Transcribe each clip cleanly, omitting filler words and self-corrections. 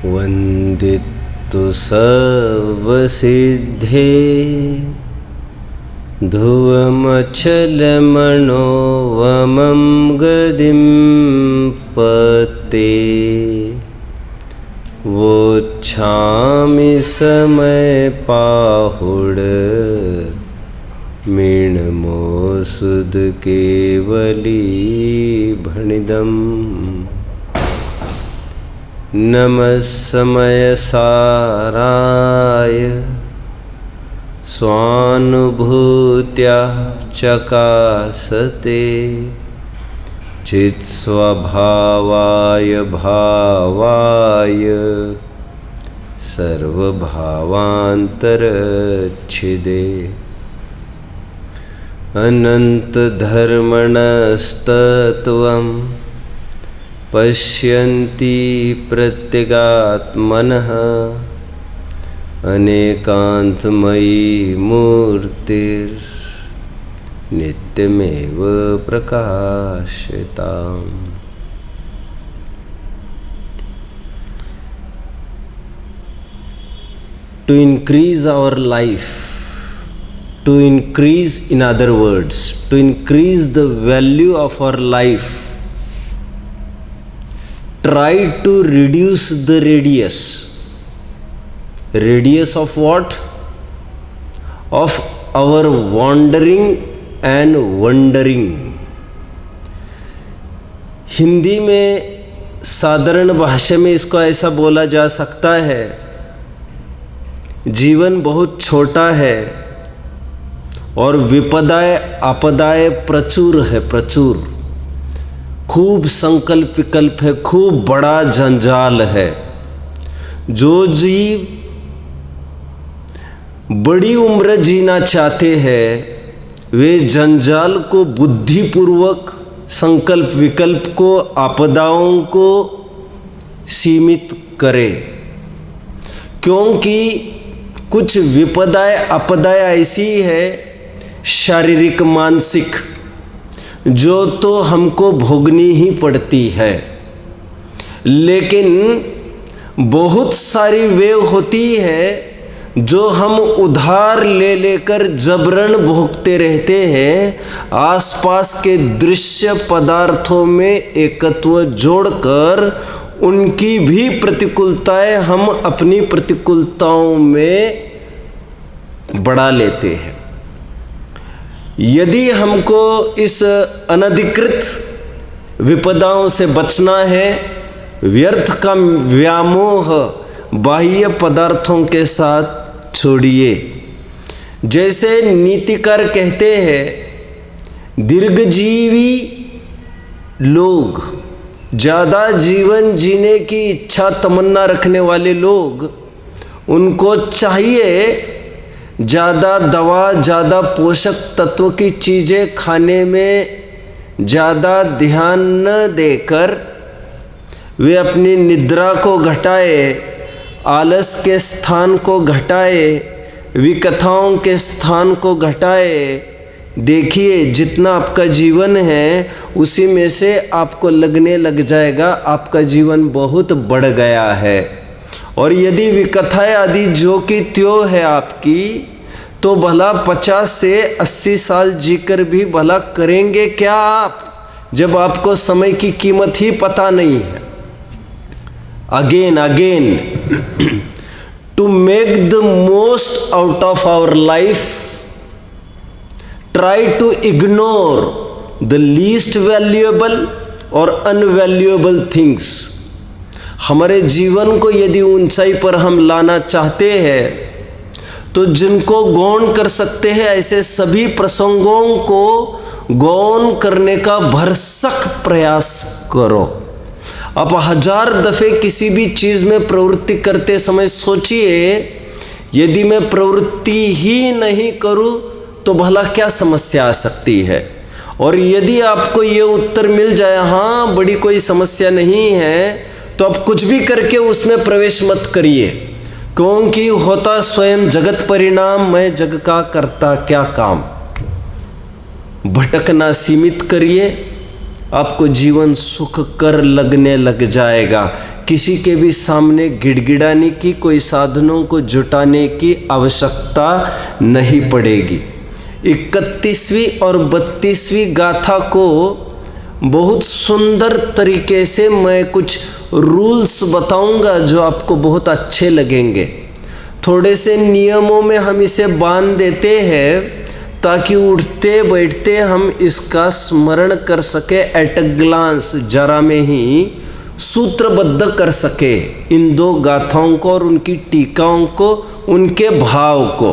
वन्दितु सर्वसिद्धे ध्रुवमचलमनोवमं गदिं पते वोच्छामि समयपाहुड मीणमोसुद केवली भणिदम् नमः समयसाराय स्वानुभूत्या चकासते चित्स्वभावाय भावाय सर्वभावान्तरच्छिदे अनन्तधर्मणस्तत्त्वं पश्यन्ति प्रत्यगात्मनः अनेकान्तमयी मूर्तिर्नित्यमेव प्रकाशताम्। To increase our life, to increase, in other words, to increase the value of our life, try to reduce the radius. Radius of what? Of our wandering and wondering. Hindi में साधारण भाषा में इसको ऐसा बोला जा सकता है, जीवन बहुत छोटा है और विपदाएं आपदाएं प्रचुर है, प्रचुर, खूब संकल्प विकल्प है, खूब बड़ा जंजाल है। जो जीव बड़ी उम्र जीना चाहते हैं वे जंजाल को बुद्धिपूर्वक, संकल्प विकल्प को, आपदाओं को सीमित करें, क्योंकि कुछ विपदाएं आपदाएं ऐसी है शारीरिक मानसिक जो तो हमको भोगनी ही पड़ती है, लेकिन बहुत सारी वे होती है जो हम उधार ले लेकर जबरन भोगते रहते हैं। आसपास के दृश्य पदार्थों में एकत्व जोड़कर उनकी भी प्रतिकूलताएं हम अपनी प्रतिकूलताओं में बढ़ा लेते हैं। यदि हमको इस अनधिकृत विपदाओं से बचना है, व्यर्थ का व्यामोह बाह्य पदार्थों के साथ छोड़िए। जैसे नीतिकार कहते हैं, दीर्घजीवी लोग, ज़्यादा जीवन जीने की इच्छा तमन्ना रखने वाले लोग, उनको चाहिए ज़्यादा दवा, ज़्यादा पोषक तत्व की चीज़ें खाने में ज़्यादा ध्यान न देकर वे अपनी निद्रा को घटाए, आलस के स्थान को घटाए, विकथाओं के स्थान को घटाए। देखिए, जितना आपका जीवन है उसी में से आपको लगने लग जाएगा आपका जीवन बहुत बढ़ गया है। और यदि विकथाएं आदि जो कि त्यों है आपकी, तो भला 50 से 80 साल जीकर भी भला करेंगे क्या आप, जब आपको समय की कीमत ही पता नहीं है। Again, to make the most out of our life, try to ignore the least valuable or unvaluable things. हमारे जीवन को यदि ऊंचाई पर हम लाना चाहते हैं तो जिनको गौण कर सकते हैं ऐसे सभी प्रसंगों को गौण करने का भरसक प्रयास करो। आप 1000 दफ़े किसी भी चीज़ में प्रवृत्ति करते समय सोचिए, यदि मैं प्रवृत्ति ही नहीं करूं तो भला क्या समस्या आ सकती है। और यदि आपको ये उत्तर मिल जाए, हाँ बड़ी कोई समस्या नहीं है, तो आप कुछ भी करके उसमें प्रवेश मत करिए, क्योंकि होता स्वयं जगत परिणाम, मैं जग का करता क्या काम। भटकना सीमित करिए, आपको जीवन सुख कर लगने लग जाएगा। किसी के भी सामने गिड़गिड़ाने की, कोई साधनों को जुटाने की आवश्यकता नहीं पड़ेगी। 31वीं और 32वीं गाथा को बहुत सुंदर तरीके से मैं कुछ रूल्स बताऊंगा जो आपको बहुत अच्छे लगेंगे। थोड़े से नियमों में हम इसे बांध देते हैं ताकि उठते बैठते हम इसका स्मरण कर सके, एट अ ग्लांस, जरा में ही सूत्रबद्ध कर सके इन दो गाथाओं को और उनकी टीकाओं को, उनके भाव को।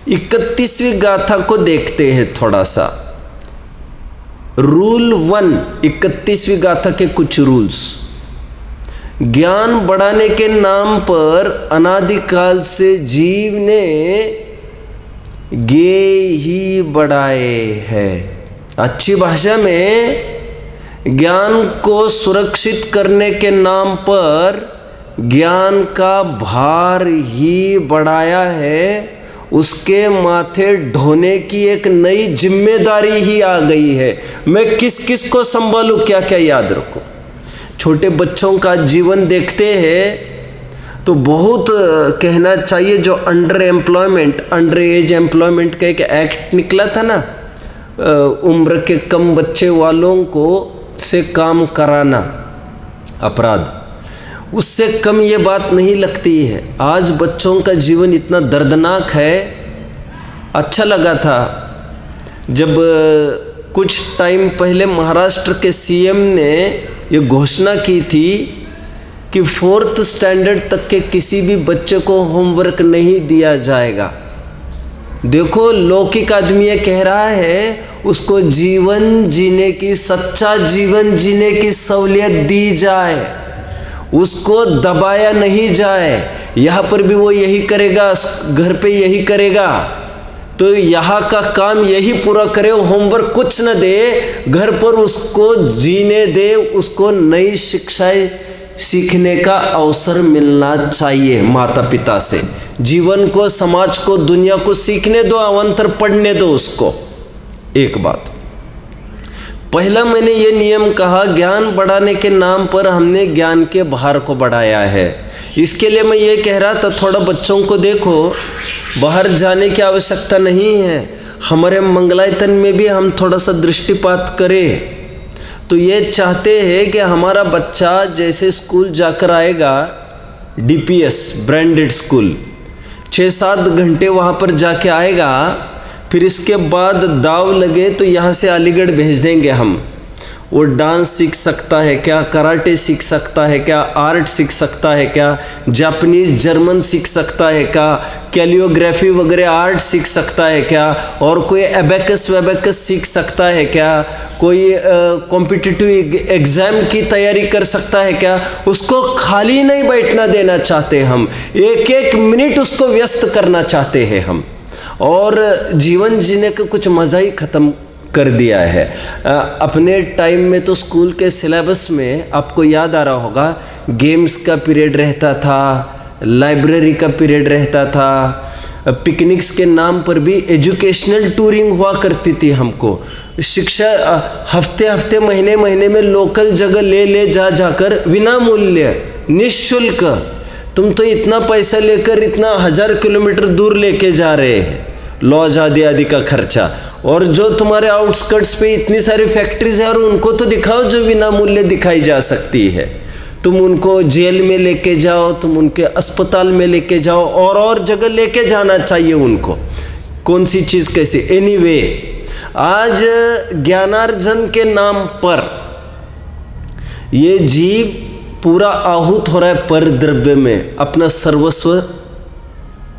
31वीं गाथा को देखते हैं थोड़ा सा। रूल 1, 31वीं गाथा के कुछ रूल्स। ज्ञान बढ़ाने के नाम पर अनादिकाल से जीव ने गे ही बढ़ाए हैं। अच्छी भाषा में ज्ञान को सुरक्षित करने के नाम पर ज्ञान का भार ही बढ़ाया है। उसके माथे ढोने की एक नई जिम्मेदारी ही आ गई है। मैं किस किस को संभालूं, क्या क्या याद रखो। छोटे बच्चों का जीवन देखते हैं तो बहुत कहना चाहिए। जो under employment, under as employment का एक एक्ट निकला था ना, उम्र के कम बच्चे वालों को से काम कराना अपराध, उससे कम ये बात नहीं लगती है। आज बच्चों का जीवन इतना दर्दनाक है। अच्छा लगा था जब कुछ टाइम पहले महाराष्ट्र के सीएम ने ये घोषणा की थी कि 4th स्टैंडर्ड तक के किसी भी बच्चे को होमवर्क नहीं दिया जाएगा। देखो, लौकिक आदमी ये कह रहा है उसको जीवन जीने की, सच्चा जीवन जीने की सहूलियत दी जाए, उसको दबाया नहीं जाए। यहाँ पर भी वो यही करेगा, घर पे यही करेगा, तो यहाँ का काम यही पूरा करे, होमवर्क कुछ न दे, घर पर उसको जीने दे, उसको नई शिक्षाएं सीखने का अवसर मिलना चाहिए माता पिता से। जीवन को, समाज को, दुनिया को सीखने दो, अवंतर पढ़ने दो उसको। एक बात, पहला मैंने ये नियम कहा, ज्ञान बढ़ाने के नाम पर हमने ज्ञान के भार को बढ़ाया है। इसके लिए मैं ये कह रहा था, थोड़ा बच्चों को देखो, बाहर जाने की आवश्यकता नहीं है। हमारे मंगलायतन में भी हम थोड़ा सा दृष्टिपात करें तो ये चाहते हैं कि हमारा बच्चा जैसे स्कूल जाकर आएगा, डीपीएस ब्रांडेड स्कूल, 6-7 घंटे वहाँ पर जाके आएगा, फिर इसके बाद दाव लगे तो यहाँ से अलीगढ़ भेज देंगे हम। वो डांस सीख सकता है क्या, कराटे सीख सकता है क्या, आर्ट सीख सकता है क्या, जापानीज जर्मन सीख सकता है क्या, कैलियोग्राफी वगैरह आर्ट सीख सकता है क्या, और कोई एबेकस वेबेकस सीख सकता है क्या, कोई कॉम्पिटिटिव एग्ज़ाम की तैयारी कर सकता है क्या। उसको खाली नहीं बैठना देना चाहते हम, एक एक मिनट उसको व्यस्त करना चाहते हैं हम, और जीवन जीने का कुछ मज़ा ही ख़त्म कर दिया है। अपने टाइम में तो स्कूल के सिलेबस में आपको याद आ रहा होगा, गेम्स का पीरियड रहता था, लाइब्रेरी का पीरियड रहता था, पिकनिक्स के नाम पर भी एजुकेशनल टूरिंग हुआ करती थी। हमको शिक्षा हफ्ते हफ्ते महीने महीने में लोकल जगह ले जाकर बिना मूल्य, निःशुल्क। तुम तो इतना पैसा लेकर इतना 1000 किलोमीटर दूर लेके जा रहे हैं, लॉज आदि का खर्चा, और जो तुम्हारे आउटस्कर्ट्स पे इतनी सारी फैक्ट्रीज है, और उनको तो दिखाओ जो बिना मूल्य दिखाई जा सकती है। तुम उनको जेल में लेके जाओ, तुम उनके अस्पताल में लेके जाओ, और जगह लेके जाना चाहिए उनको, कौन सी चीज़ कैसे। एनीवे, आज ज्ञानार्जन के नाम पर ये जीव पूरा आहूत हो रहा है पर द्रव्य में, अपना सर्वस्व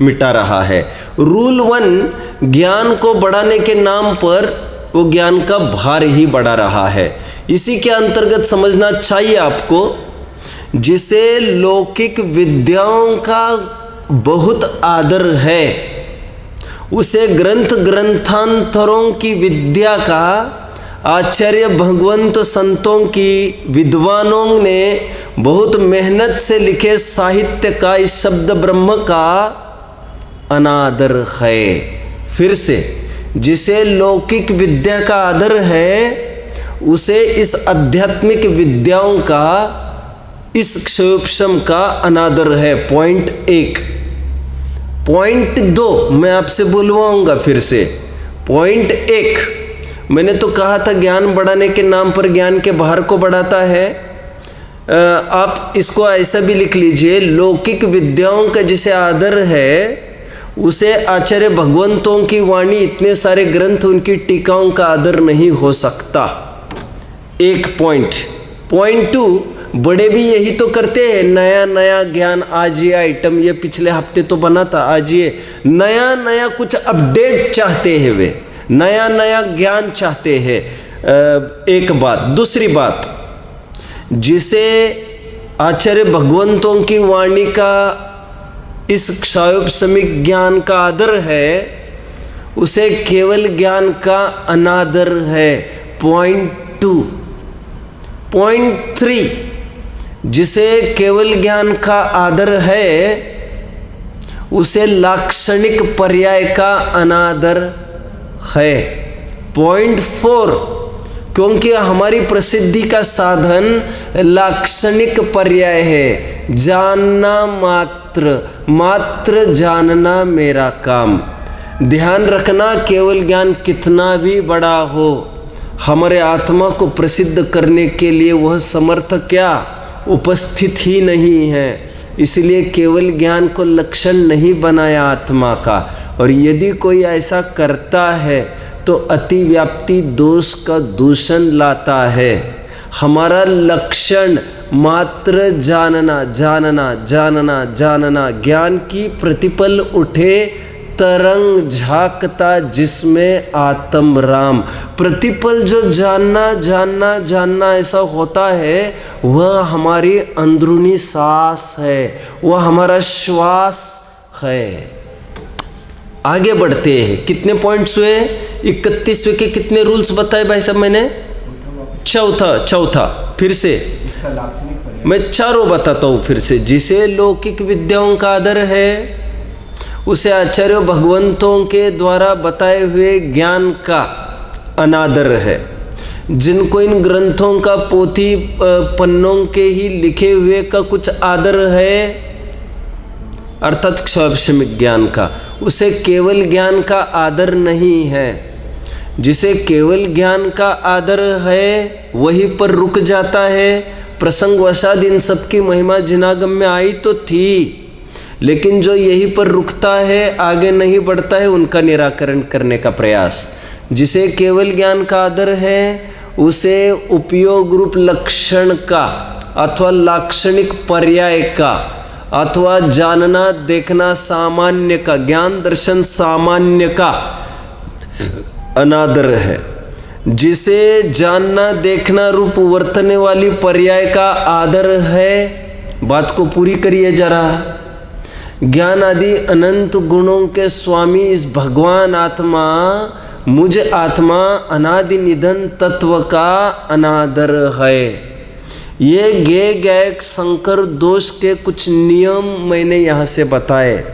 मिटा रहा है। रूल 1, ज्ञान को बढ़ाने के नाम पर वो ज्ञान का भार ही बढ़ा रहा है। इसी के अंतर्गत समझना चाहिए आपको, जिसे लौकिक विद्याओं का बहुत आदर है, उसे ग्रंथ ग्रंथांतरों की विद्या का, आचार्य भगवंत संतों की, विद्वानों ने बहुत मेहनत से लिखे साहित्य का, इस शब्द ब्रह्म का अनादर है। फिर से, जिसे लौकिक विद्या का आदर है, उसे इस आध्यात्मिक विद्याओं का इस क्षयोपशम का अनादर है। पॉइंट 1। पॉइंट 2 मैं आपसे बुलवाऊंगा फिर से। पॉइंट 1 मैंने तो कहा था ज्ञान बढ़ाने के नाम पर ज्ञान के बाहर को बढ़ाता है। आप इसको ऐसा भी लिख लीजिए, लौकिक विद्याओं का जिसे आदर है उसे आचार्य भगवंतों की वाणी, इतने सारे ग्रंथ, उनकी टीकाओं का आदर नहीं हो सकता। एक पॉइंट। पॉइंट 2 बड़े भी यही तो करते हैं, नया नया ज्ञान, आज ये आइटम, ये पिछले हफ्ते तो बना था, आज ये नया नया कुछ अपडेट चाहते हैं, वे नया नया ज्ञान चाहते हैं। एक बात। दूसरी बात, जिसे आचार्य भगवंतों की वाणी का, इस क्षयोपशमिक ज्ञान का आदर है, उसे केवल ज्ञान का अनादर है। पॉइंट 2। पॉइंट 3 जिसे केवल ज्ञान का आदर है उसे लाक्षणिक पर्याय का अनादर है। पॉइंट 4 क्योंकि हमारी प्रसिद्धि का साधन लाक्षणिक पर्याय है। जानना मात्र जानना मेरा काम। ध्यान रखना, केवल ज्ञान कितना भी बड़ा हो, हमारे आत्मा को प्रसिद्ध करने के लिए वह समर्थ क्या उपस्थित ही नहीं है। इसलिए केवल ज्ञान को लक्षण नहीं बनाया आत्मा का। और यदि कोई ऐसा करता है तो अतिव्याप्ति दोष का दूषण लाता है। हमारा लक्षण मात्र जानना जानना जानना जानना, ज्ञान की प्रतिपल उठे तरंग झांकता जिसमें आत्म राम। प्रतिपल जो जानना जानना जानना ऐसा होता है, वह हमारी अंदरूनी सांस है, वह हमारा श्वास है। आगे बढ़ते हैं। कितने पॉइंट्स हुए? 31वें के कितने रूल्स बताए भाई साहब मैंने? चौथा फिर से मैं चारों बताता हूँ फिर से। जिसे लौकिक विद्याओं का आदर है उसे आचार्य भगवंतों के द्वारा बताए हुए ज्ञान का अनादर है। जिनको इन ग्रंथों का, पोथी पन्नों के ही लिखे हुए का कुछ आदर है, अर्थात क्षयोपशमिक ज्ञान का, उसे केवल ज्ञान का आदर नहीं है। जिसे केवल ज्ञान का आदर है वहीं पर रुक जाता है। प्रसंगवशात इन सबकी महिमा जिनागम में आई तो थी, लेकिन जो यहीं पर रुकता है, आगे नहीं बढ़ता है, उनका निराकरण करने का प्रयास। जिसे केवल ज्ञान का आदर है उसे उपयोग रूप लक्षण का अथवा लाक्षणिक पर्याय का अथवा जानना देखना सामान्य का, ज्ञान दर्शन सामान्य का अनादर है। जिसे जानना देखना रूप वर्तने वाली पर्याय का आदर है। बात को पूरी करिए जरा। ज्ञान आदि अनंत गुणों के स्वामी इस भगवान आत्मा, मुझ आत्मा अनादि निधन तत्व का अनादर है। ये गे गायक संकर दोष के कुछ नियम मैंने यहाँ से बताए,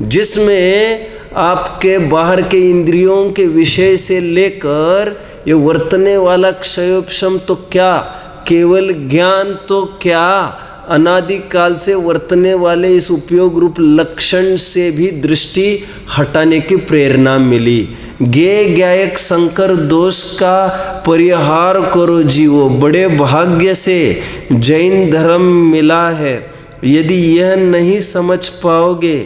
जिसमें आपके बाहर के इंद्रियों के विषय से लेकर ये वर्तने वाला क्षयोपशम तो क्या, केवल ज्ञान तो क्या, अनादिकाल से वर्तने वाले इस उपयोग रूप लक्षण से भी दृष्टि हटाने की प्रेरणा मिली। गे गायक संकर दोष का परिहार करो जीवो, बड़े भाग्य से जैन धर्म मिला है। यदि यह नहीं समझ पाओगे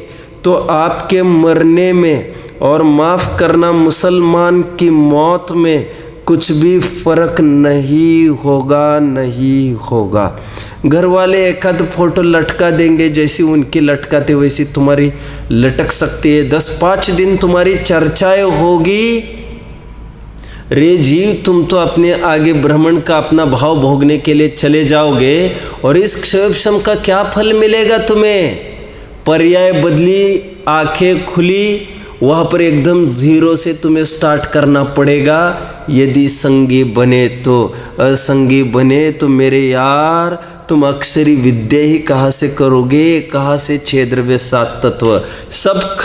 तो आपके मरने में और माफ़ करना मुसलमान की मौत में कुछ भी फर्क नहीं होगा। घर वाले एक आध फोटो लटका देंगे, जैसी उनकी लटकाते वैसी तुम्हारी लटक सकती है। 10-5 दिन तुम्हारी चर्चाएं होगी। रे जीव, तुम तो अपने आगे ब्राह्मण का अपना भाव भोगने के लिए चले जाओगे, और इस क्षयोपशम का क्या फल मिलेगा तुम्हें? पर्याय बदली, आंखें खुली, वहाँ पर एकदम जीरो से तुम्हें स्टार्ट करना पड़ेगा। यदि संगी बने तो, असंगी बने तो मेरे यार तुम अक्षरी विद्या ही कहाँ से करोगे? कहाँ से 6 द्रव्य 7 तत्व? सब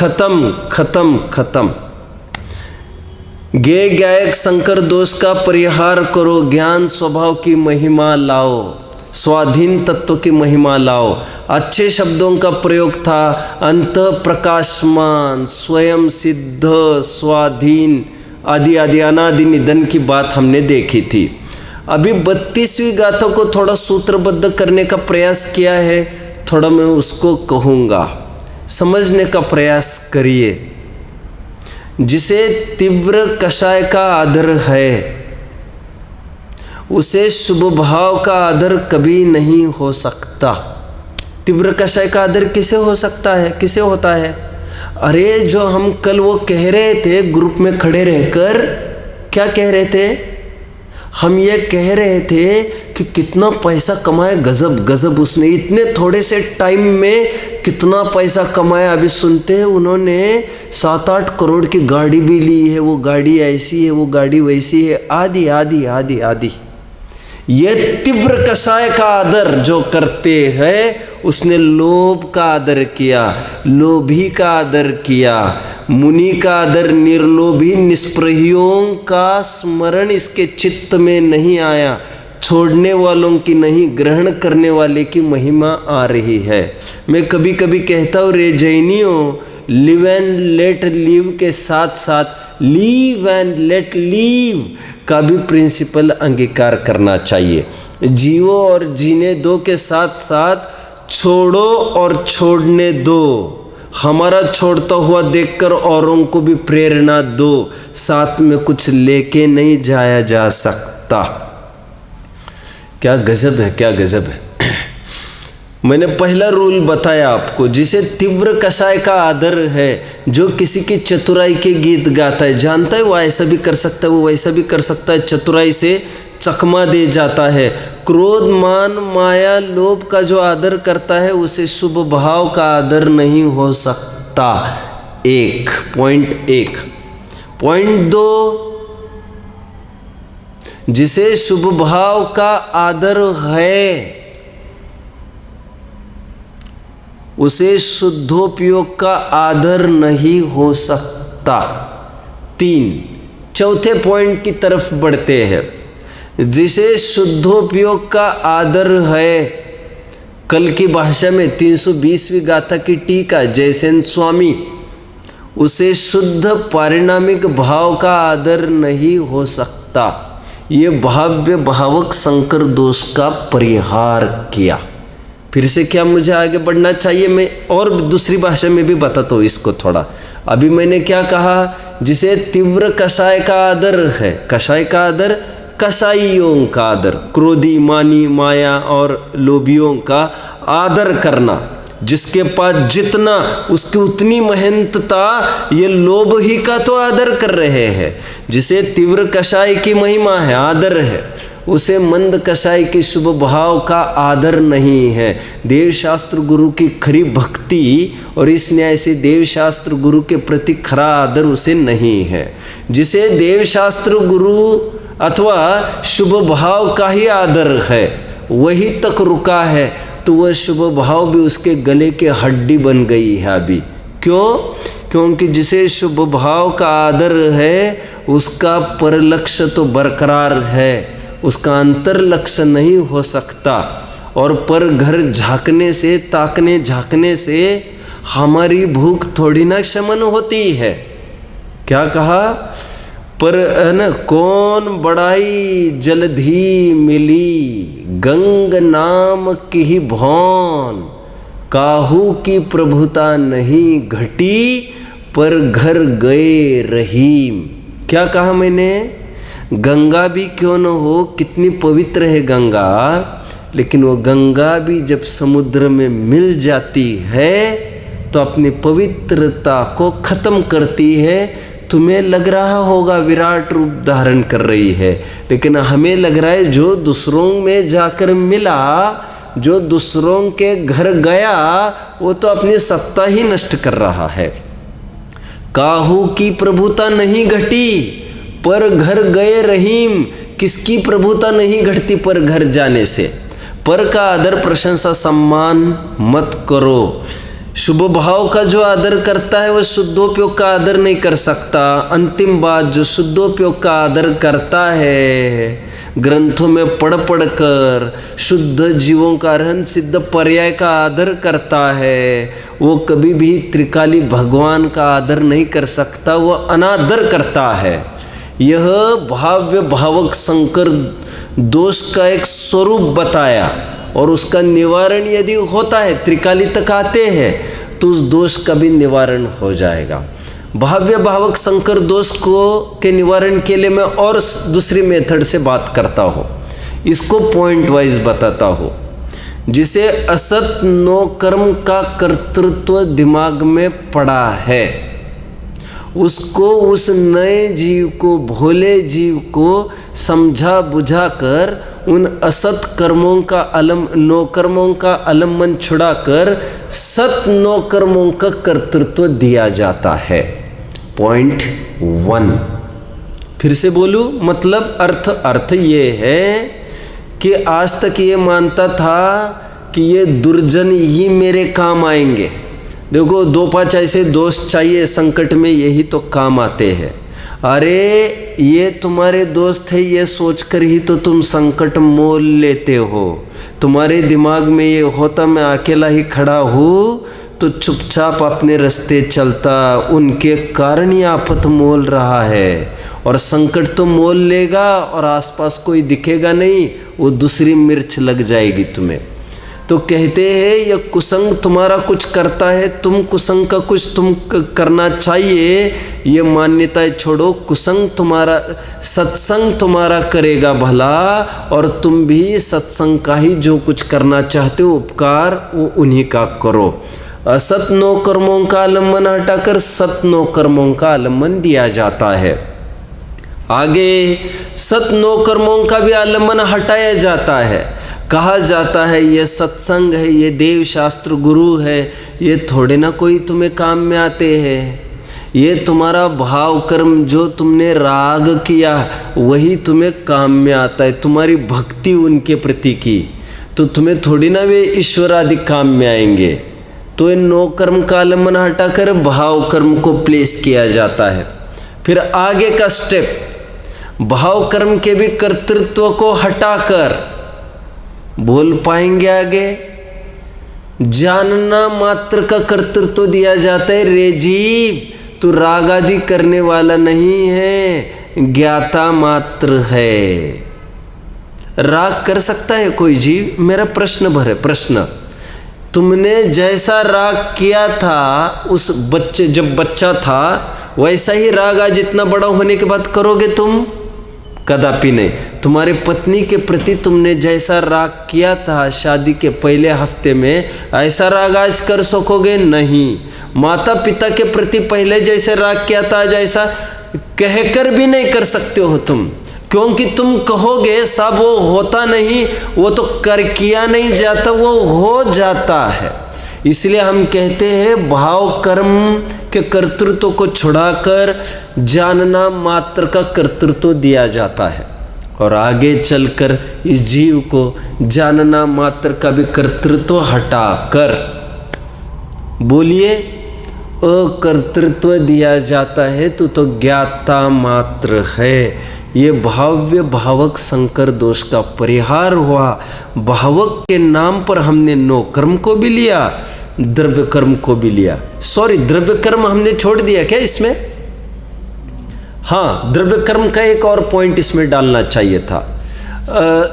खत्म। गे गायक संकर दोष का परिहार करो, ज्ञान स्वभाव की महिमा लाओ। स्वाधीन तत्व की महिमा लाओ। अच्छे शब्दों का प्रयोग था, अंत प्रकाशमान, स्वयं सिद्ध, स्वाधीन, आदि आदि अनादि निधन की बात हमने देखी थी। अभी 32वीं गाथा को थोड़ा सूत्रबद्ध करने का प्रयास किया है, थोड़ा मैं उसको कहूँगा, समझने का प्रयास करिए। जिसे तीव्र कषाय का आदर है उसे शुभ भाव का आदर कभी नहीं हो सकता। तीव्र कषाय का आदर किसे हो सकता है, किसे होता है? अरे जो हम कल वो कह रहे थे ग्रुप में खड़े रहकर, क्या कह रहे थे? हम ये कह रहे थे कि कितना पैसा कमाए, गजब गजब, उसने इतने थोड़े से टाइम में कितना पैसा कमाया। अभी सुनते हैं उन्होंने 7-8 करोड़ की गाड़ी भी ली है, वो गाड़ी ऐसी है, वो गाड़ी वैसी है, आदि आदि आदि आदि। ये तीव्र कषाय का आदर जो करते हैं उसने लोभ का आदर किया, लोभी का आदर किया। मुनि का आदर निर्लोभी निष्प्रहियों का स्मरण इसके चित्त में नहीं आया, छोड़ने वालों की नहीं, ग्रहण करने वाले की महिमा आ रही है। मैं कभी कभी कहता हूँ, रे जैनियों, लिव एंड लेट लिव के साथ साथ लीव एंड लेट लीव का भी प्रिंसिपल अंगीकार करना चाहिए। जियो और जीने दो के साथ साथ छोड़ो और छोड़ने दो। हमारा छोड़ता हुआ देखकर औरों को भी प्रेरणा दो, साथ में कुछ लेके नहीं जाया जा सकता। क्या गजब है, क्या गजब है। मैंने पहला रूल बताया आपको, जिसे तीव्र कषाय का आदर है, जो किसी की चतुराई के गीत गाता है, जानता है वो ऐसा भी कर सकता है, वो वैसा भी कर सकता है, चतुराई से चकमा दे जाता है। क्रोध, मान, माया, लोभ का जो आदर करता है उसे शुभ भाव का आदर नहीं हो सकता। पॉइंट 2, जिसे शुभ भाव का आदर है उसे शुद्धोपयोग का आदर नहीं हो सकता। 3, चौथे पॉइंट की तरफ बढ़ते हैं। जिसे शुद्धोपयोग का आदर है, कल की भाषा में 320वीं गाथा की टीका जयसेन स्वामी, उसे शुद्ध पारिणामिक भाव का आदर नहीं हो सकता। ये भाव्य भावक संकर दोष का परिहार किया। फिर से क्या मुझे आगे बढ़ना चाहिए? मैं और दूसरी भाषा में भी बताता हूँ इसको थोड़ा। अभी मैंने क्या कहा? जिसे तीव्र कषाय का आदर है, कषाय का आदर, कषाइयों का आदर, क्रोधी, मानी, माया और लोभियों का आदर करना। जिसके पास जितना उसकी उतनी महंतता, ये लोभ ही का तो आदर कर रहे हैं। जिसे तीव्र कषाय की महिमा है, आदर है, उसे मंद कषाय के शुभ भाव का आदर नहीं है। देवशास्त्र गुरु की खरी भक्ति और इस न्याय से देवशास्त्र गुरु के प्रति खरा आदर उसे नहीं है। जिसे देवशास्त्र गुरु अथवा शुभ भाव का ही आदर है, वही तक रुका है, तो वह शुभ भाव भी उसके गले के हड्डी बन गई है अभी। क्यों? क्योंकि जिसे शुभ भाव का आदर है उसका पर लक्ष्य तो बरकरार है, उसका अंतर लक्ष्य नहीं हो सकता। और पर घर झांकने से, ताकने झांकने से हमारी भूख थोड़ी ना शमन होती है। क्या कहा? पर है ना, कौन बड़ाई जलधि मिली, गंग नाम की ही भौन, काहू की प्रभुता नहीं घटी, पर घर गए रहीम। क्या कहा मैंने? गंगा भी क्यों न हो, कितनी पवित्र है गंगा, लेकिन वो गंगा भी जब समुद्र में मिल जाती है तो अपनी पवित्रता को खत्म करती है। तुम्हें लग रहा होगा विराट रूप धारण कर रही है, लेकिन हमें लग रहा है जो दूसरों में जाकर मिला, जो दूसरों के घर गया, वो तो अपनी सत्ता ही नष्ट कर रहा है। काहू की प्रभुता नहीं घटी, पर घर गए रहीम। किसकी प्रभुता नहीं घटती पर घर जाने से? पर का आदर, प्रशंसा, सम्मान मत करो। शुभ भाव का जो आदर करता है वह शुद्धोपयोग का आदर नहीं कर सकता। अंतिम बात, जो शुद्धोपयोग का आदर करता है, ग्रंथों में पढ़ पढ़ कर शुद्ध जीवों का रहन सिद्ध पर्याय का आदर करता है, वो कभी भी त्रिकाली भगवान का आदर नहीं कर सकता, वो अनादर करता है। यह भाव्य भावक संकर दोष का एक स्वरूप बताया और उसका निवारण यदि होता है, त्रिकाली तक आते हैं तो उस दोष का भी निवारण हो जाएगा। भाव्य भावक संकर दोष को के निवारण के लिए मैं और दूसरी मेथड से बात करता हूँ, इसको पॉइंट वाइज बताता हूँ। जिसे असत नो कर्म का कर्तृत्व दिमाग में पड़ा है, उसको उस नए जीव को, भोले जीव को समझा बुझा कर उन असत कर्मों का नो कर्मों का अलम्बन छुड़ाकर सत नो कर्मों का कर्तृत्व दिया जाता है। पॉइंट 1 फिर से बोलूं, मतलब अर्थ ये है कि आज तक ये मानता था कि ये दुर्जन ही मेरे काम आएंगे। देखो 2-5 ऐसे दोस्त चाहिए संकट में, यही तो काम आते हैं। अरे ये तुम्हारे दोस्त है ये सोचकर ही तो तुम संकट मोल लेते हो। तुम्हारे दिमाग में ये होता मैं अकेला ही खड़ा हूँ तो चुपचाप अपने रास्ते चलता, उनके कारण ये आफत मोल रहा है। और संकट तो मोल लेगा और आसपास कोई दिखेगा नहीं, वो दूसरी मिर्च लग जाएगी तुम्हें। तो कहते हैं ये कुसंग तुम्हारा कुछ करता है, तुम कुसंग का कुछ तुम करना चाहिए, ये मान्यताएं छोड़ो। कुसंग तुम्हारा, सत्संग तुम्हारा करेगा भला, और तुम भी सत्संग का ही जो कुछ करना चाहते हो उपकार वो उन्हीं का करो। असत नो कर्मों का आलम्बन हटाकर सत नो कर्मों का आलम्बन दिया जाता है। आगे सत नो कर्मों का भी आलम्बन हटाया जाता है। कहा जाता है ये सत्संग है, ये देव शास्त्र गुरु है, ये थोड़े ना कोई तुम्हें काम में आते हैं। ये तुम्हारा भाव कर्म जो तुमने राग किया वही तुम्हें काम में आता है। तुम्हारी भक्ति उनके प्रति की तो तुम्हें थोड़ी ना वे ईश्वर आदि काम में आएंगे। तो इन नो कर्म का आलम्बन हटाकर भाव कर्म को प्लेस किया जाता है। फिर आगे का स्टेप, भाव कर्म के भी कर्तृत्व को हटाकर बोल पाएंगे आगे, जानना मात्र का कर्तृत्व दिया जाता है। रे जीव तू राग आदि करने वाला नहीं है, ज्ञाता मात्र है। राग कर सकता है कोई जीव? मेरा प्रश्न भर है, प्रश्न। तुमने जैसा राग किया था उस बच्चे जब बच्चा था, वैसा ही राग आज इतना बड़ा होने के बाद करोगे तुम? कदापि नहीं। तुम्हारे पत्नी के प्रति तुमने जैसा राग किया था शादी के पहले हफ्ते में, ऐसा राग आज कर सकोगे? नहीं। माता पिता के प्रति पहले जैसे राग किया था आज ऐसा कहकर भी नहीं कर सकते हो तुम, क्योंकि तुम कहोगे साहब वो होता नहीं, वो तो कर किया नहीं जाता, वो हो जाता है। इसलिए हम कहते हैं भाव कर्म के कर्तृत्व को छुड़ाकर जानना मात्र का कर्तृत्व दिया जाता है। और आगे चलकर इस जीव को जानना मात्र का भी कर्तृत्व हटाकर बोलिए अकर्तृत्व दिया जाता है। तो ज्ञाता मात्र है। ये भाव्य भावक संकर दोष का परिहार हुआ। भावक के नाम पर हमने नो कर्म को भी लिया, द्रव्य कर्म को भी लिया। सॉरी, द्रव्य कर्म हमने छोड़ दिया क्या इसमें? हाँ, द्रव्य कर्म का एक और पॉइंट इसमें डालना चाहिए था।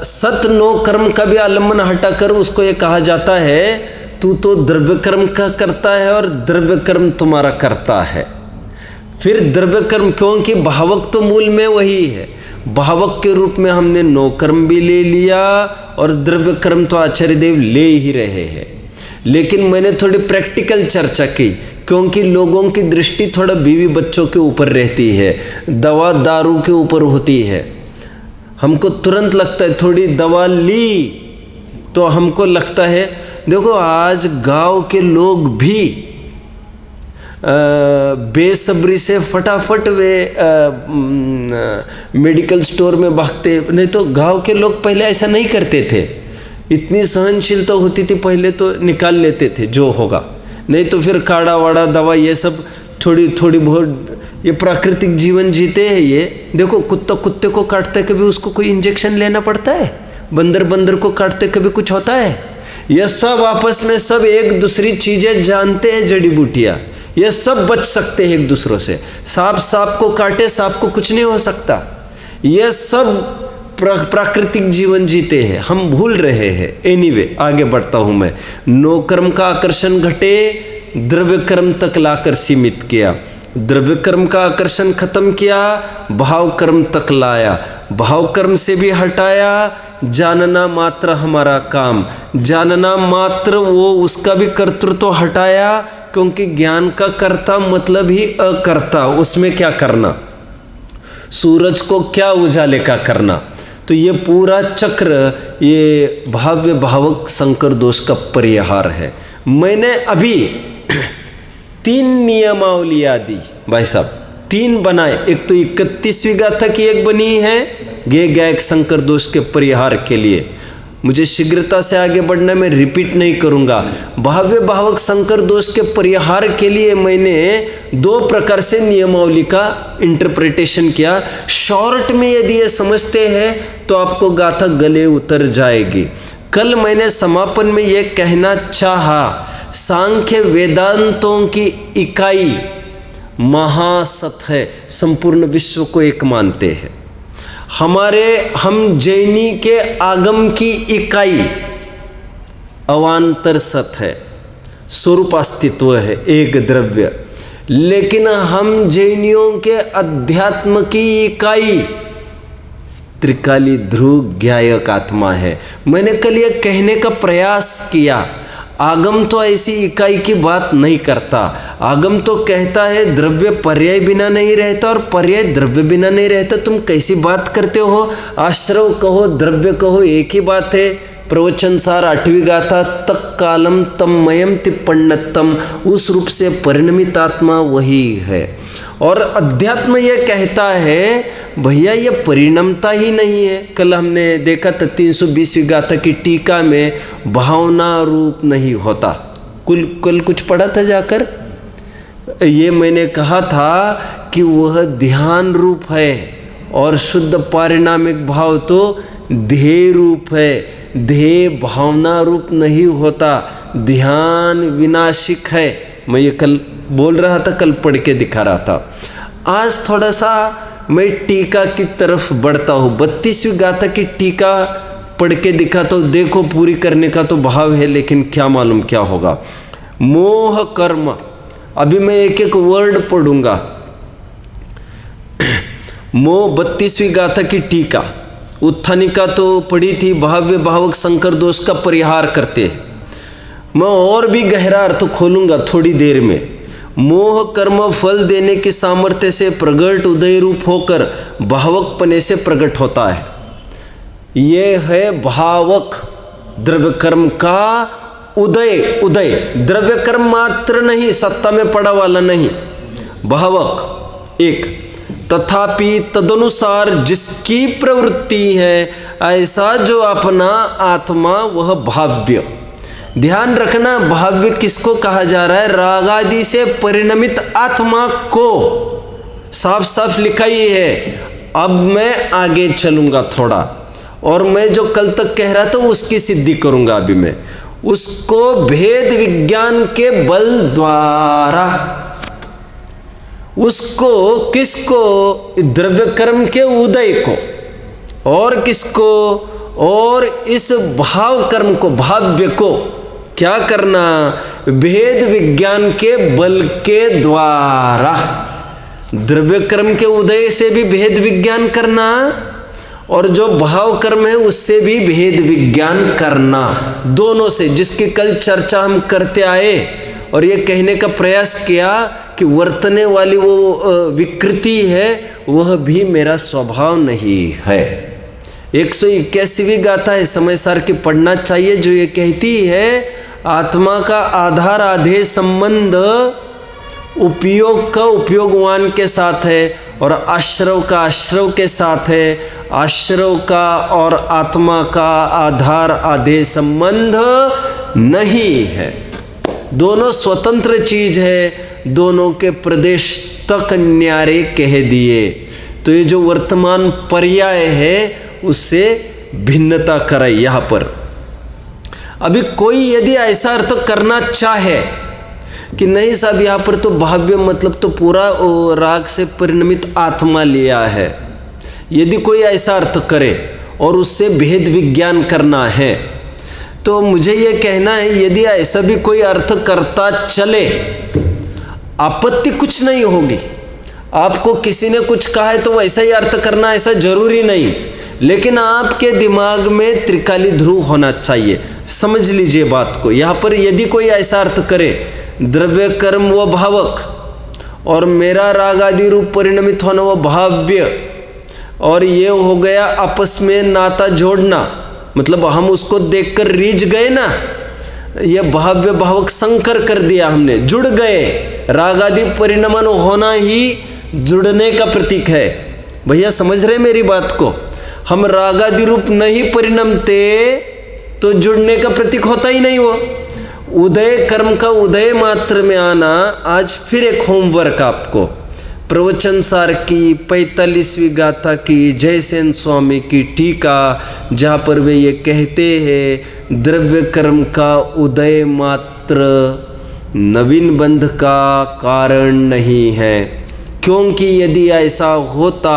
सत नो कर्म का भी आलम्बन हटाकर उसको ये कहा जाता है तू तो द्रव्य कर्म का करता है और द्रव्य कर्म तुम्हारा करता है। फिर द्रव्य कर्म, क्योंकि भावक तो मूल में वही है, भावक के रूप में हमने नो कर्म भी ले लिया और द्रव्य कर्म तो आचार्य देव ले ही रहे हैं। लेकिन मैंने थोड़ी प्रैक्टिकल चर्चा की, क्योंकि लोगों की दृष्टि थोड़ा बीवी बच्चों के ऊपर रहती है, दवा दारू के ऊपर होती है। हमको तुरंत लगता है थोड़ी दवा ली तो हमको लगता है, देखो आज गांव के लोग भी बेसब्री से फटाफट वे मेडिकल स्टोर में भागते। नहीं तो गांव के लोग पहले ऐसा नहीं करते थे, इतनी सहनशीलता होती थी, पहले तो निकाल लेते थे जो होगा, नहीं तो फिर काढ़ा वाड़ा दवा ये सब थोड़ी बहुत ये प्राकृतिक जीवन जीते हैं। ये देखो, कुत्ता कुत्ते को काटते कभी उसको कोई इंजेक्शन लेना पड़ता है? बंदर बंदर को काटते कभी कुछ होता है? ये सब आपस में सब एक दूसरी चीजें जानते हैं, जड़ी बूटियाँ, ये सब बच सकते हैं एक दूसरों से। सांप सांप को काटे, सांप को कुछ नहीं हो सकता। ये सब प्राकृतिक जीवन जीते हैं, हम भूल रहे हैं। एनीवे, आगे बढ़ता हूं मैं। नो कर्म का आकर्षण घटे, द्रव्य कर्म तक लाकर सीमित किया। द्रव्य कर्म का आकर्षण खत्म किया, भाव कर्म तक लाया। भाव कर्म से भी हटाया, जानना मात्र हमारा काम। जानना मात्र, वो उसका भी कर्तृत्व हटाया, क्योंकि ज्ञान का कर्ता मतलब ही अकर्ता। उसमें क्या करना, सूरज को क्या उजाले का करना। तो ये पूरा चक्र ये भाव्य भावक संकर दोष का परिहार है। मैंने अभी 3 नियमावलियाँ दी भाई साहब, 3 बनाए। एक तो 31वीं गाथा की एक बनी है गे गायक संकर दोष के परिहार के लिए। मुझे शीघ्रता से आगे बढ़ना, मैं रिपीट नहीं करूंगा। भाव्य भावक संकर दोष के परिहार के लिए मैंने 2 प्रकार से नियमावली का इंटरप्रिटेशन किया। शॉर्ट में यदि ये समझते हैं तो आपको गाथा गले उतर जाएगी। कल मैंने समापन में ये कहना चाहा, सांख्य वेदांतों की इकाई महासत है, संपूर्ण विश्व को एक मानते हैं। हम जैनी के आगम की इकाई अवान्तर सत है, स्वरूप अस्तित्व है, एक द्रव्य। लेकिन हम जैनियों के अध्यात्म की इकाई त्रिकाली ध्रुव ज्ञायक आत्मा है। मैंने कल यह कहने का प्रयास किया, आगम तो ऐसी इकाई की बात नहीं करता। आगम तो कहता है द्रव्य पर्याय बिना नहीं रहता और पर्याय द्रव्य बिना नहीं रहता। तुम कैसी बात करते हो? आश्रव कहो द्रव्य कहो एक ही बात है। प्रवचन सार 8वीं गाथा, तक कालम तममयम तिप्पण्णतम, उस रूप से परिणमित आत्मा वही है। और अध्यात्म ये कहता है भैया ये परिणमता ही नहीं है। कल हमने देखा था 320वीं गाथा की टीका में भावना रूप नहीं होता। कल कुछ पढ़ा था जाकर, ये मैंने कहा था कि वह ध्यान रूप है और शुद्ध पारिणामिक भाव तो ध्येय रूप है। ध्येय भावना रूप नहीं होता, ध्यान विनाशिक है। मैं ये कल बोल रहा था, कल पढ़ के दिखा रहा था। आज थोड़ा सा मैं टीका की तरफ बढ़ता हूँ। 32वीं गाथा की टीका पढ़ के दिखाता हूँ। देखो, पूरी करने का तो भाव है, लेकिन क्या मालूम क्या होगा। मोह कर्म, अभी मैं एक एक वर्ड पढ़ूंगा। मोह 32वीं गाथा की टीका, उत्थानिका तो पढ़ी थी, भाव्य भावक संकर दोष का परिहार करते हैं। मैं और भी गहरा अर्थ खोलूंगा थोड़ी देर में। मोह कर्म फल देने की सामर्थ्य से प्रगट उदय रूप होकर भावक पने से प्रकट होता है। ये है भावक द्रव्य कर्म का उदय। उदय द्रव्य कर्म मात्र नहीं, सत्ता में पड़ा वाला नहीं, भावक एक। तथापि तदनुसार जिसकी प्रवृत्ति है, ऐसा जो अपना आत्मा वह भाव्य। ध्यान रखना, भाव्य किसको कहा जा रहा है? राग आदि से परिणमित आत्मा को साफ साफ लिखा ही है। अब मैं आगे चलूंगा थोड़ा, और मैं जो कल तक कह रहा था उसकी सिद्धि करूंगा अभी मैं। उसको भेद विज्ञान के बल द्वारा, उसको किसको? द्रव्य कर्म के उदय को, और किसको? और इस भाव कर्म को, भाव्य को क्या करना? भेद विज्ञान के बल के द्वारा। द्रव्य कर्म के उदय से भी भेद विज्ञान करना, और जो भाव कर्म है उससे भी भेद विज्ञान करना। दोनों से, जिसकी कल चर्चा हम करते आए और ये कहने का प्रयास किया कि वर्तने वाली वो विकृति है, वह भी मेरा स्वभाव नहीं है। 181वीं गाथा है, समय सार की पढ़ना चाहिए, जो ये कहती है आत्मा का आधार आधेय संबंध उपयोग का उपयोगवान के साथ है और आश्रव का आश्रव के साथ है। आश्रव का और आत्मा का आधार आधेय संबंध नहीं है, दोनों स्वतंत्र चीज है, दोनों के प्रदेश तक न्यारे कह दिए। तो ये जो वर्तमान पर्याय है उससे भिन्नता कराई यहाँ पर। अभी कोई यदि ऐसा अर्थ करना चाहे कि नहीं साहब यहाँ पर तो भाव्य मतलब तो पूरा राग से परिणमित आत्मा लिया है, यदि कोई ऐसा अर्थ करे और उससे भेद विज्ञान करना है, तो मुझे ये कहना है यदि ऐसा भी कोई अर्थ करता चले आपत्ति कुछ नहीं होगी। आपको किसी ने कुछ कहा है तो वैसा ही अर्थ करना ऐसा जरूरी नहीं, लेकिन आपके दिमाग में त्रिकाली ध्रुव होना चाहिए। समझ लीजिए बात को। यहाँ पर यदि कोई ऐसा अर्थ करे द्रव्य कर्म व भावक और मेरा राग आदि रूप परिणमित होना व भाव्य, और ये हो गया आपस में नाता जोड़ना, मतलब हम उसको देखकर रीझ गए ना, ये भाव्य भावक संकर कर दिया हमने, जुड़ गए। राग आदि परिणमन होना ही जुड़ने का प्रतीक है। भैया समझ रहे मेरी बात को? हम राग आदि रूप नहीं परिणमते तो जुड़ने का प्रतीक होता ही नहीं। वो उदय कर्म का उदय मात्र में आना। आज फिर एक होमवर्क आपको, प्रवचन सार की 45वीं गाथा की जयसेन स्वामी की टीका, जहाँ पर वे ये कहते हैं द्रव्य कर्म का उदय मात्र नवीन बंध का कारण नहीं है, क्योंकि यदि ऐसा होता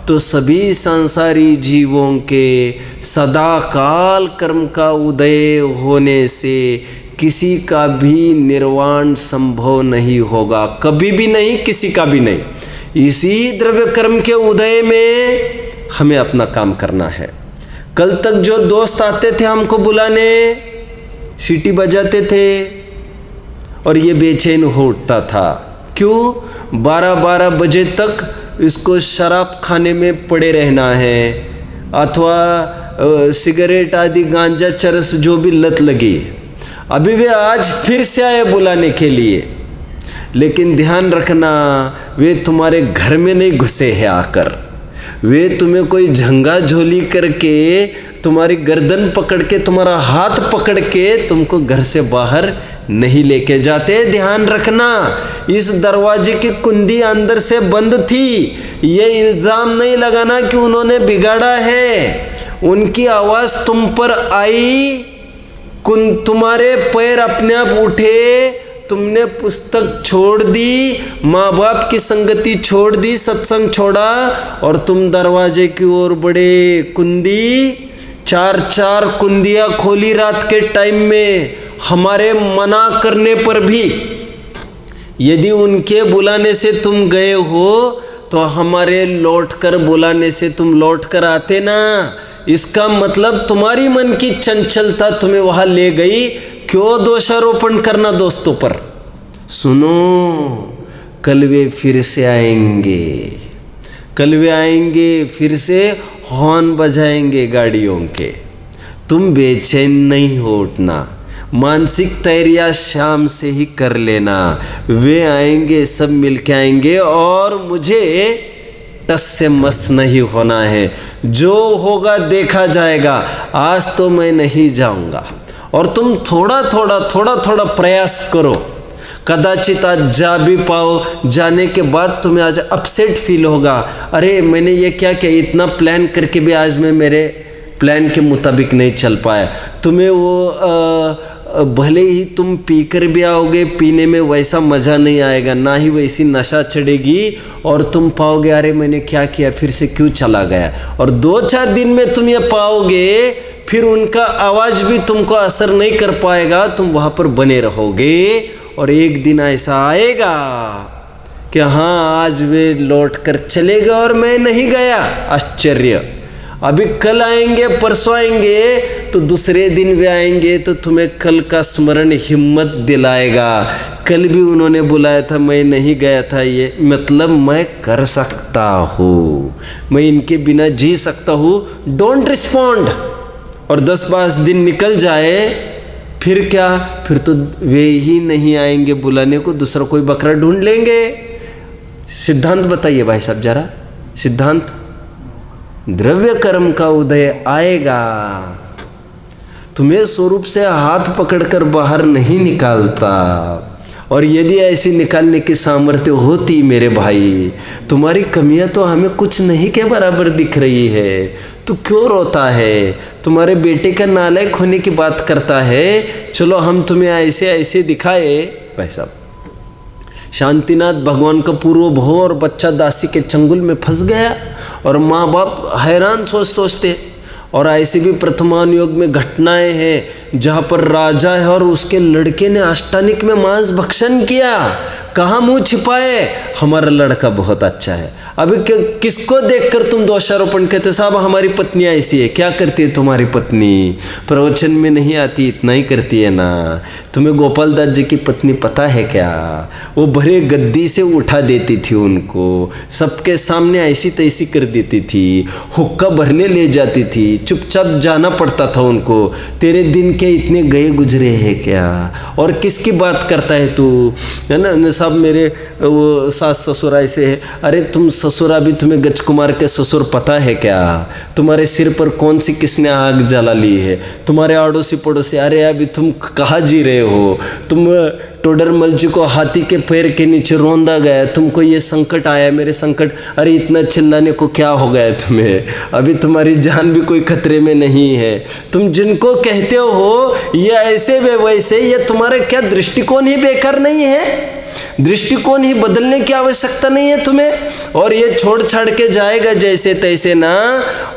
तो सभी संसारी जीवों के सदा काल कर्म का उदय होने से किसी का भी निर्वाण संभव नहीं होगा, कभी भी नहीं, किसी का भी नहीं। इसी द्रव्य कर्म के उदय में हमें अपना काम करना है। कल तक जो दोस्त आते थे हमको बुलाने, सीटी बजाते थे और ये बेचैन हो उठता था। क्यों? 12-12 बजे तक इसको शराब खाने में पड़े रहना है, अथवा सिगरेट आदि गांजा चरस जो भी लत लगी। अभी वे आज फिर से आए बुलाने के लिए, लेकिन ध्यान रखना वे तुम्हारे घर में नहीं घुसे हैं आकर, वे तुम्हें कोई झंगा झोली करके तुम्हारी गर्दन पकड़ के तुम्हारा हाथ पकड़ के तुमको घर से बाहर नहीं लेके जाते। ध्यान रखना, इस दरवाजे की कुंडी अंदर से बंद थी। ये इल्ज़ाम नहीं लगाना कि उन्होंने बिगाड़ा है, उनकी आवाज़ तुम पर आई, तुम्हारे पैर अपने आप उठे, तुमने पुस्तक छोड़ दी, माँ बाप की संगति छोड़ दी, सत्संग छोड़ा और तुम दरवाजे की ओर बढ़े। कुंडी 4-4 कुंदियाँ खोली रात के टाइम में, हमारे मना करने पर भी। यदि उनके बुलाने से तुम गए हो तो हमारे लौटकर बुलाने से तुम लौटकर आते ना। इसका मतलब तुम्हारी मन की चंचलता तुम्हें वहाँ ले गई। क्यों दोषारोपण करना दोस्तों पर? सुनो, कल वे फिर से आएंगे, कल वे आएंगे फिर से हॉर्न बजाएंगे गाड़ियों के। तुम बेचैन नहीं हो उठना, मानसिक तैयारियां शाम से ही कर लेना। वे आएंगे, सब मिलके आएंगे और मुझे टस से मस नहीं होना है। जो होगा देखा जाएगा, आज तो मैं नहीं जाऊंगा। और तुम थोड़ा थोड़ा प्रयास करो, कदाचित आज जा भी पाओ। जाने के बाद तुम्हें आज अपसेट फील होगा, अरे मैंने ये क्या किया, इतना प्लान करके भी आज मैं मेरे प्लान के मुताबिक नहीं चल पाया। तुम्हें वो भले ही तुम पीकर भी आओगे, पीने में वैसा मज़ा नहीं आएगा, ना ही वैसी नशा चढ़ेगी, और तुम पाओगे अरे मैंने क्या किया, फिर से क्यों चला गया। और 2-4 दिन में तुम ये पाओगे, फिर उनका आवाज़ भी तुमको असर नहीं कर पाएगा, तुम वहाँ पर बने रहोगे। और एक दिन ऐसा आएगा कि हाँ आज वे लौट कर चले गए और मैं नहीं गया। आश्चर्य! अभी कल आएंगे, परसों आएंगे, तो दूसरे दिन वे आएंगे तो तुम्हें कल का स्मरण हिम्मत दिलाएगा। कल भी उन्होंने बुलाया था, मैं नहीं गया था, ये मतलब मैं कर सकता हूँ, मैं इनके बिना जी सकता हूँ। Don't respond. और 10-5 दिन निकल जाए, फिर क्या, फिर तो वे ही नहीं आएंगे बुलाने को, दूसरा कोई बकरा ढूंढ लेंगे। सिद्धांत बताइए भाई साहब जरा, सिद्धांत। द्रव्य कर्म का उदय आएगा, तुम्हें स्वरूप से हाथ पकड़कर बाहर नहीं निकालता। और यदि ऐसी निकालने की सामर्थ्य होती मेरे भाई, तुम्हारी कमियां तो हमें कुछ नहीं के बराबर दिख रही है, तू क्यों रोता है? तुम्हारे बेटे का नालायक होने की बात करता है, चलो हम तुम्हें ऐसे ऐसे दिखाए। भाई साहब, शांतिनाथ भगवान का पूर्व भव और बच्चा दासी के चंगुल में फंस गया और माँ बाप हैरान सोचते। और ऐसे भी प्रथमान युग में घटनाएं हैं जहाँ पर राजा है और उसके लड़के ने अष्टानिक में मांस भक्षण किया। कहाँ मुंह छिपाए? हमारा लड़का बहुत अच्छा है। अभी किसको देखकर तुम दोषारोपण कहते? साहब हमारी पत्नी ऐसी है। क्या करती है तुम्हारी पत्नी? प्रवचन में नहीं आती, इतना ही करती है ना। तुम्हें गोपाल दास जी की पत्नी पता है क्या? वो भरे गद्दी से उठा देती थी उनको, सबके सामने ऐसी तैसी कर देती थी, हुक्का भरने ले जाती थी, चुपचाप जाना पड़ता था उनको। तेरे दिन के इतने गए गुजरे हैं क्या? और किसकी बात करता है तू? है ना साहब, मेरे वो सास ससुर ऐसे है। अरे तुम ससुर, अभी तुम्हें गजकुमार के ससुर पता है क्या? तुम्हारे सिर पर कौन सी किसने आग जला ली है? तुम्हारे अड़ोसी पड़ोसी, अरे अभी तुम कहाँ जी रहे हो? तुम टोडरमल जी को हाथी के पैर के नीचे रौंदा गया, तुमको ये संकट आया, मेरे संकट। अरे इतना चिल्लाने को क्या हो गया तुम्हें? अभी तुम्हारी जान भी कोई खतरे में नहीं है। तुम जिनको कहते हो ये ऐसे वे वैसे, ये तुम्हारा क्या दृष्टिकोण ही बेकार नहीं है? दृष्टिकोण ही बदलने की आवश्यकता नहीं है तुम्हें। और ये छोड़ छाड़ के जाएगा जैसे तैसे ना,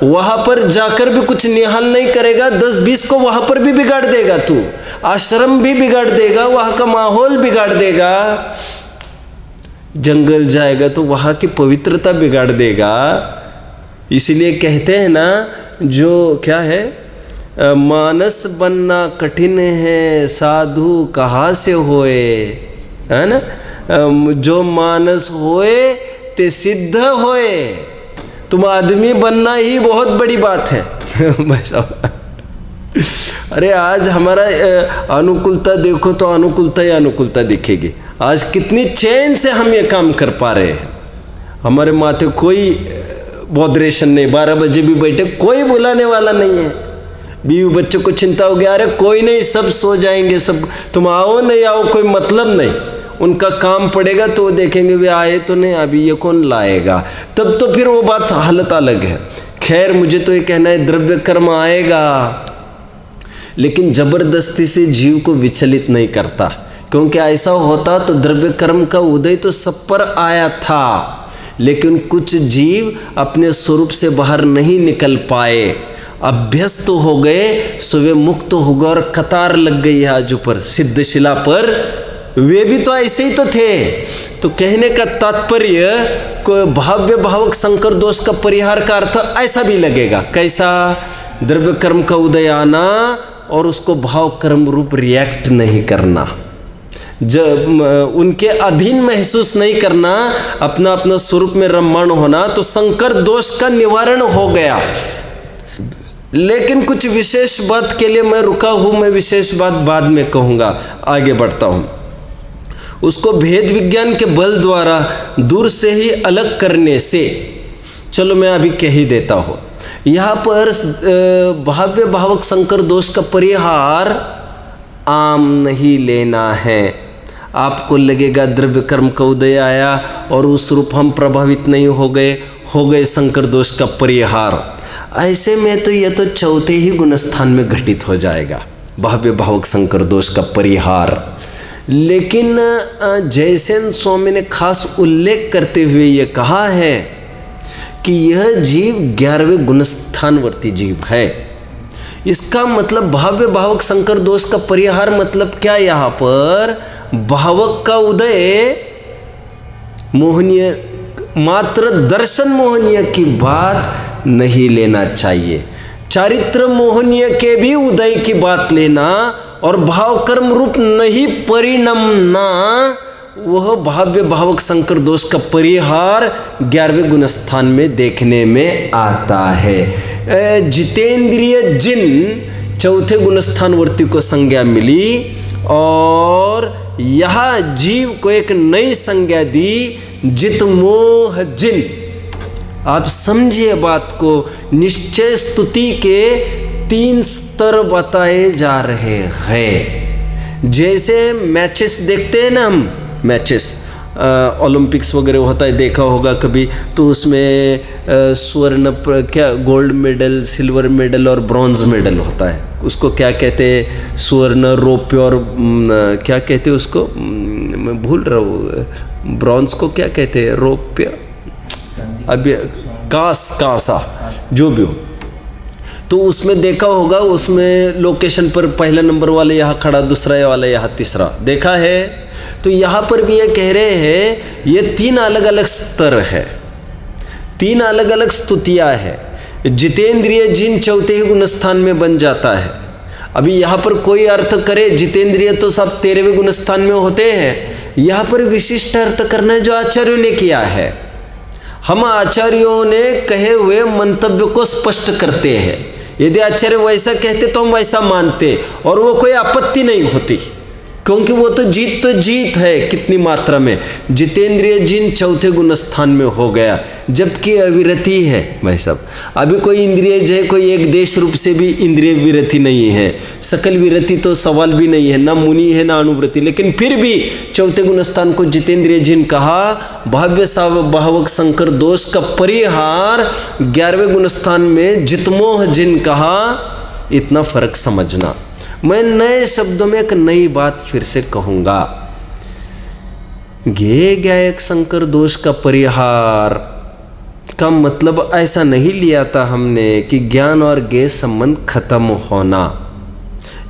वहां पर जाकर भी कुछ निहाल नहीं करेगा। 10-20 को वहां पर भी बिगाड़ देगा तू, आश्रम भी बिगाड़ देगा, वहां का माहौल बिगाड़ देगा। जंगल जाएगा तो वहां की पवित्रता बिगाड़ देगा। इसलिए कहते हैं ना, जो क्या है, मानस बनना कठिन है, साधु कहाँ से होए, है ना। जो मानस होए ते सिद्ध होए। तुम आदमी बनना ही बहुत बड़ी बात है। अरे आज हमारा अनुकूलता देखो तो अनुकूलता ही अनुकूलता दिखेगी। आज कितनी चैन से हम ये काम कर पा रहे हैं। हमारे माथे कोई बॉदरेशन नहीं, 12 बजे भी बैठे, कोई बुलाने वाला नहीं है। बीवी बच्चों को चिंता हो गया, अरे कोई नहीं, सब सो जाएंगे, सब तुम आओ नहीं आओ कोई मतलब नहीं। उनका काम पड़ेगा तो वो देखेंगे वे आए तो नहीं, अभी ये कौन लाएगा, तब तो फिर वो बात हालत अलग है। खैर मुझे तो ये कहना है, द्रव्य कर्म आएगा लेकिन जबरदस्ती से जीव को विचलित नहीं करता। क्योंकि ऐसा होता तो द्रव्य कर्म का उदय तो सब पर आया था, लेकिन कुछ जीव अपने स्वरूप से बाहर नहीं निकल पाए, अभ्यस्त हो गए, सो वे मुक्त हो गए और कतार लग गई है आज ऊपर सिद्धशिला पर। वे भी तो ऐसे ही तो थे। तो कहने का तात्पर्य, कोई भाव्य भावक संकर दोष का परिहार का अर्थ ऐसा भी लगेगा। कैसा? द्रव्य कर्म का उदय आना और उसको भाव कर्म रूप रिएक्ट नहीं करना, जब उनके अधीन महसूस नहीं करना, अपना अपना स्वरूप में रममाण होना, तो संकर दोष का निवारण हो गया। लेकिन कुछ विशेष बात के लिए मैं रुका हूं, मैं विशेष बात बाद में कहूंगा, आगे बढ़ता हूं। उसको भेद विज्ञान के बल द्वारा दूर से ही अलग करने से, चलो मैं अभी कह ही देता हूँ। यहाँ पर भाव्य भावक संकर दोष का परिहार आम नहीं लेना है। आपको लगेगा द्रव्य कर्म का उदय आया और उस रूप हम प्रभावित नहीं हो गए संकर दोष का परिहार। ऐसे में तो यह तो चौथे ही गुणस्थान में घटित हो जाएगा, भाव्य भावक संकर दोष का परिहार। लेकिन जयसेन स्वामी ने खास उल्लेख करते हुए ये कहा है कि यह जीव 11वें गुणस्थानवर्ती जीव है। इसका मतलब भाव्य भावक संकर दोष का परिहार मतलब क्या? यहाँ पर भावक का उदय मोहनीय, मात्र दर्शन मोहनीय की बात नहीं लेना चाहिए, चारित्र मोहनीय के भी उदय की बात लेना और भाव कर्म रूप नहीं परिणमना, वह भाव्य भावक संकर दोष का परिहार 11वें गुणस्थान में देखने में आता है। जितेंद्रिय जिन चौथे गुणस्थानवर्ती को संज्ञा मिली और यह जीव को एक नई संज्ञा दी, जित मोह जिन। आप समझिए बात को, निश्चय स्तुति के 3 स्तर बताए जा रहे हैं। जैसे मैचेस देखते हैं ना हम, मैचेस ओलंपिक्स वगैरह होता है, देखा होगा कभी, तो उसमें स्वर्ण क्या गोल्ड मेडल, सिल्वर मेडल और ब्रॉन्ज मेडल होता है। उसको क्या कहते हैं, स्वर्ण, रौप्य और क्या कहते हैं उसको, मैं भूल रहा हूँ, ब्रॉन्ज को क्या कहते हैं, रौप्य, अभी कांसा, जो भी हो। तो उसमें देखा होगा, उसमें लोकेशन पर पहला नंबर वाले यहाँ खड़ा, दूसरा वाला यहाँ, तीसरा, देखा है। तो यहाँ पर भी ये कह रहे हैं ये 3 अलग अलग स्तर है, 3 अलग अलग स्तुतियाँ है। जितेंद्रिय जिन चौथे ही गुणस्थान में बन जाता है। अभी यहाँ पर कोई अर्थ करे, जितेंद्रिय तो सब 13वें गुणस्थान में होते हैं, यहाँ पर विशिष्ट अर्थ करना है जो आचार्यों ने किया है। हम आचार्यों ने कहे हुए मंतव्य को स्पष्ट करते हैं। यदि आचार्य वैसा कहते तो हम वैसा मानते और वो कोई आपत्ति नहीं होती, क्योंकि वो तो जीत है। कितनी मात्रा में जितेंद्रिय जिन चौथे गुण स्थान में हो गया, जबकि अविरति है भाई साहब। अभी कोई इंद्रिय है, कोई एक देश रूप से भी इंद्रिय विरति नहीं है, सकल विरति तो सवाल भी नहीं है, ना मुनि है ना अनुवृत्ति, लेकिन फिर भी चौथे गुण स्थान को जितेंद्रिय जिन कहा। भाव्य भावक संकर दोष का परिहार 11वें गुण स्थान में जितमोह जिन कहा। इतना फर्क समझना। मैं नए शब्दों में एक नई बात फिर से कहूंगा। ज्ञेय ज्ञायक संकर दोष का परिहार का मतलब ऐसा नहीं लिया था हमने कि ज्ञान और ज्ञेय संबंध खत्म होना,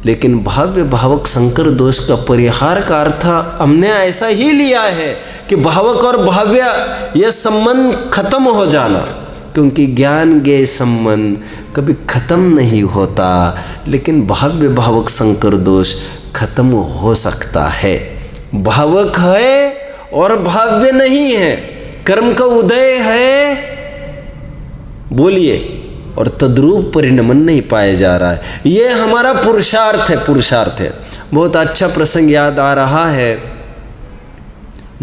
लेकिन भाव्य भावक संकर दोष का परिहार का अर्थ हमने ऐसा ही लिया है कि भावक और भाव्य यह संबंध खत्म हो जाना, क्योंकि ज्ञान ज्ञेय संबंध कभी खत्म नहीं होता, लेकिन भाव्य भावक संकर दोष खत्म हो सकता है। भावक है और भाव्य नहीं है, कर्म का उदय है, बोलिए, और तद्रूप परिणमन नहीं पाया जा रहा है। ये हमारा पुरुषार्थ है। बहुत अच्छा प्रसंग याद आ रहा है।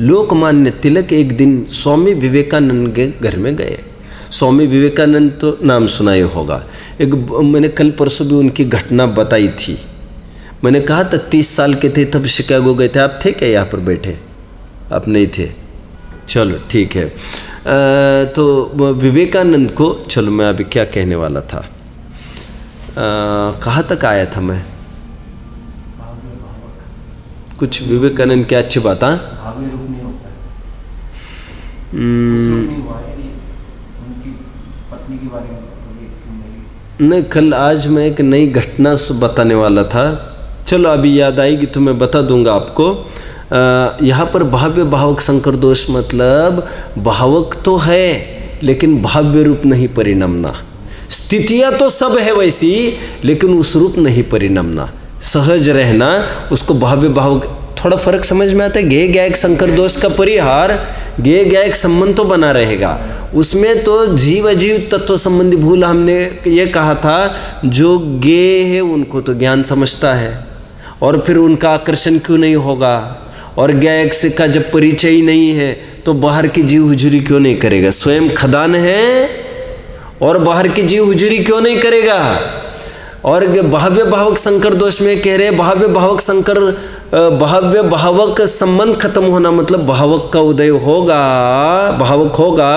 लोकमान्य तिलक एक दिन स्वामी विवेकानंद के घर में गए। स्वामी विवेकानंद तो नाम सुना ही होगा। एक मैंने कल परसों भी उनकी घटना बताई थी। मैंने कहा था 30 साल के थे तब शिकागो गए थे। आप थे क्या यहाँ पर बैठे? आप नहीं थे, चलो ठीक है। तो विवेकानंद को, चलो मैं अभी क्या कहने वाला था, कहाँ तक आया था मैं, कुछ विवेकानंद की अच्छी बात। नहीं, कल आज मैं एक नई घटना बताने वाला था। चलो अभी याद आएगी तो मैं बता दूंगा आपको। यहाँ पर भाव्य भावक संकर दोष मतलब भावक तो है लेकिन भाव्य रूप नहीं परिणमना। स्थितियाँ तो सब है वैसी, लेकिन उस रूप नहीं परिणमना, सहज रहना, उसको भाव्य भावक। थोड़ा फर्क समझ में आता है। ज्ञेय ज्ञायक संकर दोष का परिहार, ज्ञेय ज्ञायक संबंध तो बना रहेगा, उसमें तो जीव अजीव तत्व संबंधी भूल। हमने ये कहा था जो ज्ञेय है उनको तो ज्ञान समझता है, और फिर उनका आकर्षण क्यों नहीं होगा, और ज्ञायक से का जब परिचय ही नहीं है तो बाहर की जीव हुजूरी क्यों नहीं करेगा। स्वयं खदान है और बाहर की जीव हुजूरी क्यों नहीं करेगा। और भाव्य भावक संकर दोष में कह रहे भाव्य भावक संकर, भाव्य भावक संबंध खत्म होना मतलब भावक का उदय होगा, भावक होगा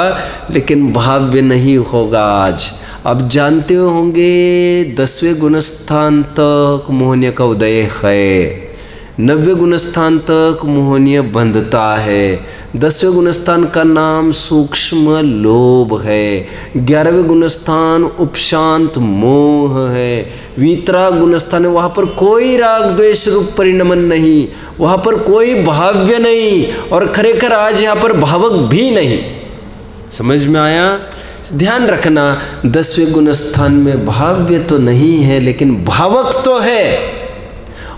लेकिन भाव्य नहीं होगा। आज अब जानते होंगे 10वें गुणस्थान तक मोहनीय का उदय है, 90वें गुणस्थान तक मोहनीय बंधता है, 10वें गुणस्थान का नाम सूक्ष्म लोभ है, 11वें गुणस्थान उपशांत मोह है, 20वां गुणस्थान है, वहाँ पर कोई राग द्वेष रूप परिणमन नहीं, वहाँ पर कोई भाव्य नहीं, और खरेखर आज यहाँ पर भावक भी नहीं। समझ में आया? ध्यान रखना, 10वें गुणस्थान में भाव्य तो नहीं है लेकिन भावक तो है।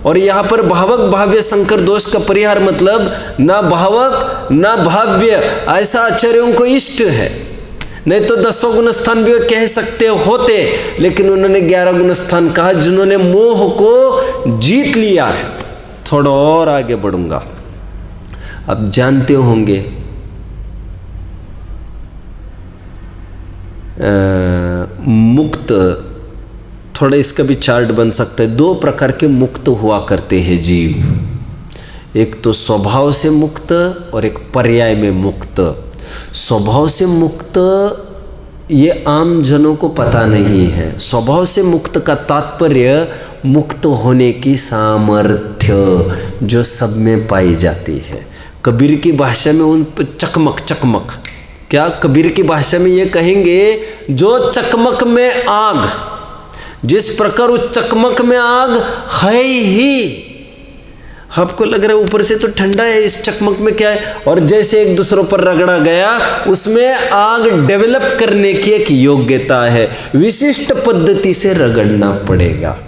और यहाँ पर भावक भाव्य संकर दोष का परिहार मतलब ना भावक ना भाव्य, ऐसा आचार्यों को इष्ट है। नहीं तो 10वां गुणस्थान भी कह सकते होते, लेकिन उन्होंने 11 गुणस्थान कहा जिन्होंने मोह को जीत लिया है। थोड़ा और आगे बढ़ूंगा। अब जानते होंगे मुक्त, थोड़ा इसका भी चार्ट बन सकता है। 2 प्रकार के मुक्त हुआ करते हैं जीव, एक तो स्वभाव से मुक्त और एक पर्याय में मुक्त। स्वभाव से मुक्त ये आम जनों को पता नहीं है। स्वभाव से मुक्त का तात्पर्य मुक्त होने की सामर्थ्य जो सब में पाई जाती है। कबीर की भाषा में उन पर चकमक, चकमक क्या कबीर की भाषा में ये कहेंगे, जो चकमक में आग, जिस प्रकार उस चकमक में आग है ही, आपको लग रहा है ऊपर से तो ठंडा है, इस चकमक में क्या है, और जैसे एक दूसरों पर रगड़ा गया, उसमें आग डेवलप करने की एक योग्यता है। विशिष्ट पद्धति से रगड़ना पड़ेगा।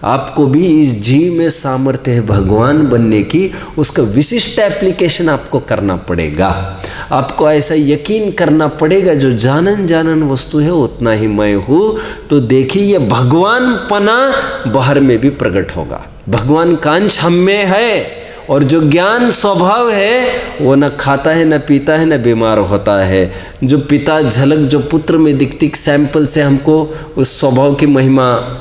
आपको भी इस जीव में सामर्थ्य है भगवान बनने की, उसका विशिष्ट एप्लीकेशन आपको करना पड़ेगा। आपको ऐसा यकीन करना पड़ेगा, जो जानन वस्तु है उतना ही मैं हूँ। तो देखिए ये भगवान पना बाहर में भी प्रकट होगा। भगवान का अंश हम में है, और जो ज्ञान स्वभाव है वो न खाता है, न पीता है, न बीमार होता है। जो पिता झलक जो पुत्र में दिखती सैंपल से हमको उस स्वभाव की महिमा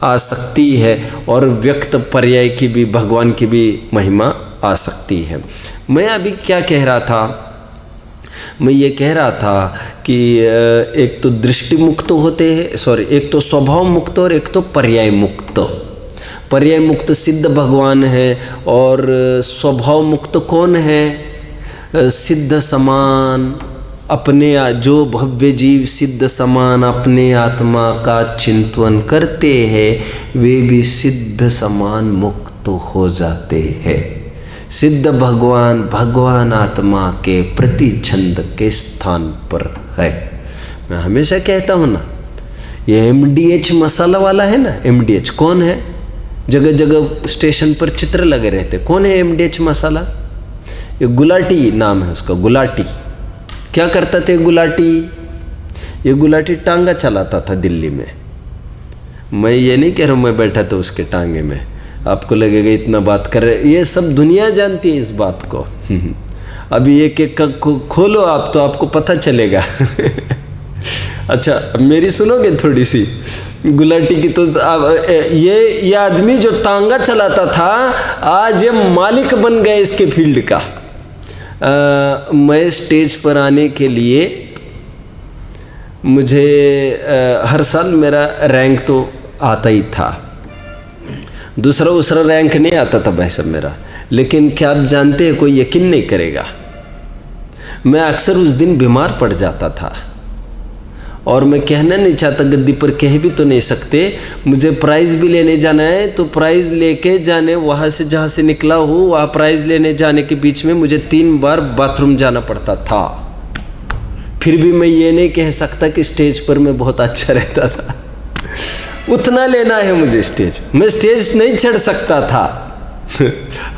आ सकती है, और व्यक्त पर्याय की भी, भगवान की भी महिमा आ सकती है। मैं अभी क्या कह रहा था, मैं ये कह रहा था कि एक तो दृष्टि मुक्त होते हैं, एक तो स्वभाव मुक्त और एक तो पर्याय मुक्त। पर्याय मुक्त सिद्ध भगवान है, और स्वभाव मुक्त कौन है? सिद्ध समान अपने, जो भव्य जीव सिद्ध समान अपने आत्मा का चिंतन करते हैं, वे भी सिद्ध समान मुक्त हो जाते हैं। सिद्ध भगवान भगवान आत्मा के प्रति छंद के स्थान पर है। मैं हमेशा कहता हूँ ना, ये MDH मसाला वाला है ना, MDH कौन है? जगह जगह स्टेशन पर चित्र लगे रहते। कौन है MDH मसाला? ये गुलाटी नाम है उसका, गुलाटी। क्या करता था गुलाटी? ये गुलाटी टांगा चलाता था दिल्ली में। मैं ये नहीं कह रहा हूँ मैं बैठा था उसके टांगे में, आपको लगेगा इतना बात कर रहे, ये सब दुनिया जानती है इस बात को। अभी एक एक खोलो आप तो आपको पता चलेगा। अच्छा मेरी सुनोगे थोड़ी सी गुलाटी की? तो ये आदमी जो टांगा चलाता था, आज ये मालिक बन गए इसके फील्ड का। मैं स्टेज पर आने के लिए मुझे हर साल मेरा रैंक तो आता ही था, दूसरा रैंक नहीं आता था भाई साहब मेरा। लेकिन क्या आप जानते हैं, कोई यकीन नहीं करेगा, मैं अक्सर उस दिन बीमार पड़ जाता था। और मैं कहना नहीं चाहता, गद्दी पर कह भी तो नहीं सकते, मुझे प्राइज़ भी लेने जाना है, तो प्राइज़ लेके जाने, वहाँ से जहाँ से निकला हूँ वहाँ प्राइज़ लेने जाने के बीच में मुझे 3 बार बाथरूम जाना पड़ता था। फिर भी मैं ये नहीं कह सकता कि स्टेज पर मैं बहुत अच्छा रहता था। उतना लेना है मुझे स्टेज, मैं स्टेज नहीं चढ़ सकता था।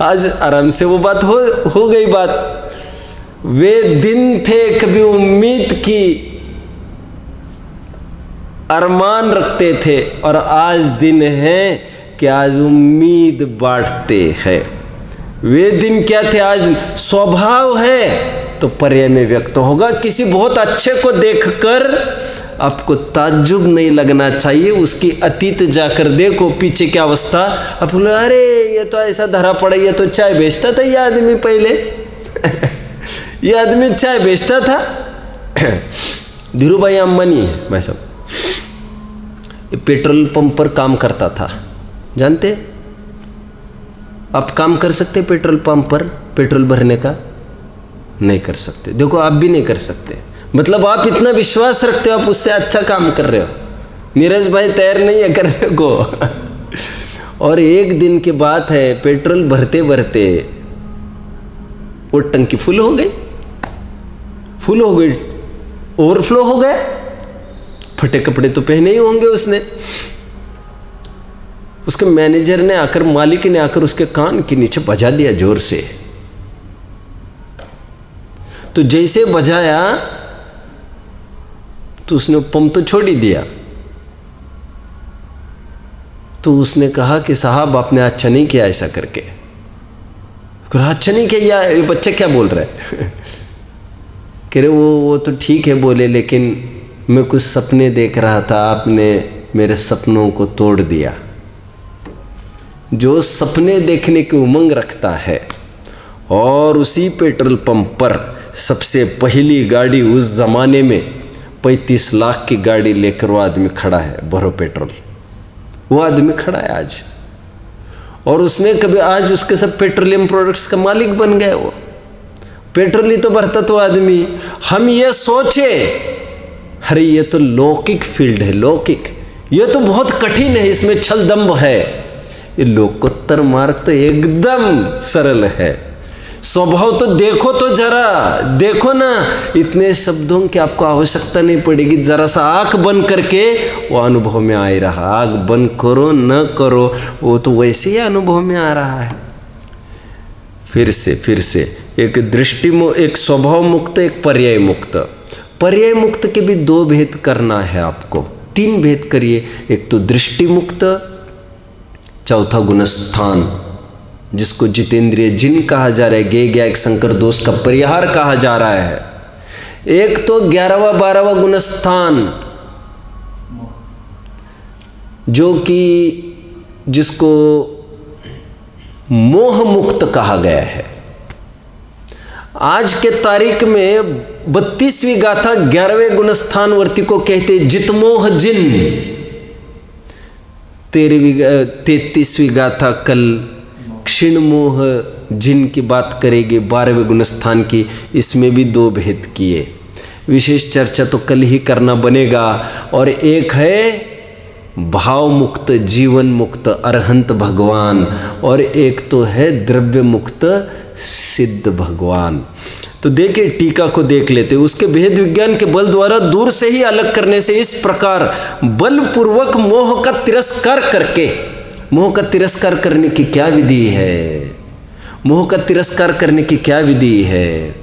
आज आराम से वो बात हो गई बात। वे दिन थे कभी उम्मीद की अरमान रखते थे, और आज दिन है कि आज उम्मीद बांटते हैं। वे दिन क्या थे, आज स्वभाव है तो पर्याय में व्यक्त होगा। किसी बहुत अच्छे को देखकर आपको ताज्जुब नहीं लगना चाहिए, उसकी अतीत जाकर देखो पीछे क्या अवस्था, आप बोलो अरे ये तो ऐसा धरा पड़ा, ये तो चाय बेचता था ये आदमी पहले। ये आदमी चाय बेचता था। धीरूभाई अंबानी है भाई साहब, पेट्रोल पंप पर काम करता था, जानते? आप काम कर सकते पेट्रोल पंप पर पेट्रोल भरने का? नहीं कर सकते। देखो आप भी नहीं कर सकते, मतलब आप इतना विश्वास रखते हो, आप उससे अच्छा काम कर रहे हो। नीरज भाई तैयार नहीं है करने को। और एक दिन की बात है, पेट्रोल भरते भरते वो टंकी फुल हो गई, ओवरफ्लो हो गया। फटे कपड़े तो पहने ही होंगे उसने। उसके मैनेजर ने आकर, मालिक ने आकर उसके कान के नीचे बजा दिया जोर से। तो जैसे बजाया तो उसने पंप तो छोड़ ही दिया। तो उसने कहा कि साहब आपने अच्छा नहीं किया ऐसा करके। अच्छा नहीं किया, ये बच्चे क्या बोल रहे हैं? कह रहे वो तो ठीक है बोले, लेकिन मैं कुछ सपने देख रहा था, आपने मेरे सपनों को तोड़ दिया। जो सपने देखने की उमंग रखता है और उसी पेट्रोल पंप पर सबसे पहली गाड़ी उस ज़माने में 35 लाख की गाड़ी लेकर वो आदमी खड़ा है, भरो पेट्रोल, वो आदमी खड़ा है आज। और उसने कभी, आज उसके सब पेट्रोलियम प्रोडक्ट्स का मालिक बन गया। वो पेट्रोल ही तो भरता तो आदमी। हम ये सोचे अरे ये तो लौकिक फील्ड है, लौकिक, ये तो बहुत कठिन है, इसमें छल दम्भ है। ये लोकोत्तर मार्ग तो एकदम सरल है। स्वभाव तो देखो तो जरा, देखो ना, इतने शब्दों की आपको आवश्यकता नहीं पड़ेगी, जरा सा आंख बंद करके वो अनुभव में आ ही रहा। आंख बंद करो न करो, वो तो वैसे ही अनुभव में आ रहा है। फिर से एक एक स्वभाव मुक्त, एक पर्याय मुक्त। पर्याय मुक्त के भी 2 भेद करना है आपको, 3 भेद करिए। एक तो दृष्टि मुक्त, चौथा गुणस्थान जिसको जितेंद्रिय जिन कहा जा रहा है, गे गया एक संकर दोष का परिहार कहा जा रहा है। एक तो 11वां 12वां गुणस्थान जो कि जिसको मोह मुक्त कहा गया है। आज के तारीख में 32वीं गाथा 11वें गुणस्थान वर्ती को कहते जितमोह जिन। 33वीं गाथा कल क्षीण मोह जिन की बात करेगी, 12वें गुणस्थान की। इसमें भी 2 भेद किए, विशेष चर्चा तो कल ही करना बनेगा। और एक है भाव मुक्त, जीवन मुक्त, अरहंत भगवान, और एक तो है द्रव्य मुक्त, सिद्ध भगवान। तो देखिए टीका को देख लेते, उसके भेद विज्ञान के बल द्वारा दूर से ही अलग करने से इस प्रकार बलपूर्वक मोह का तिरस्कार करके, मोह का तिरस्कार करने की क्या विधि है, मोह का तिरस्कार करने की क्या विधि है,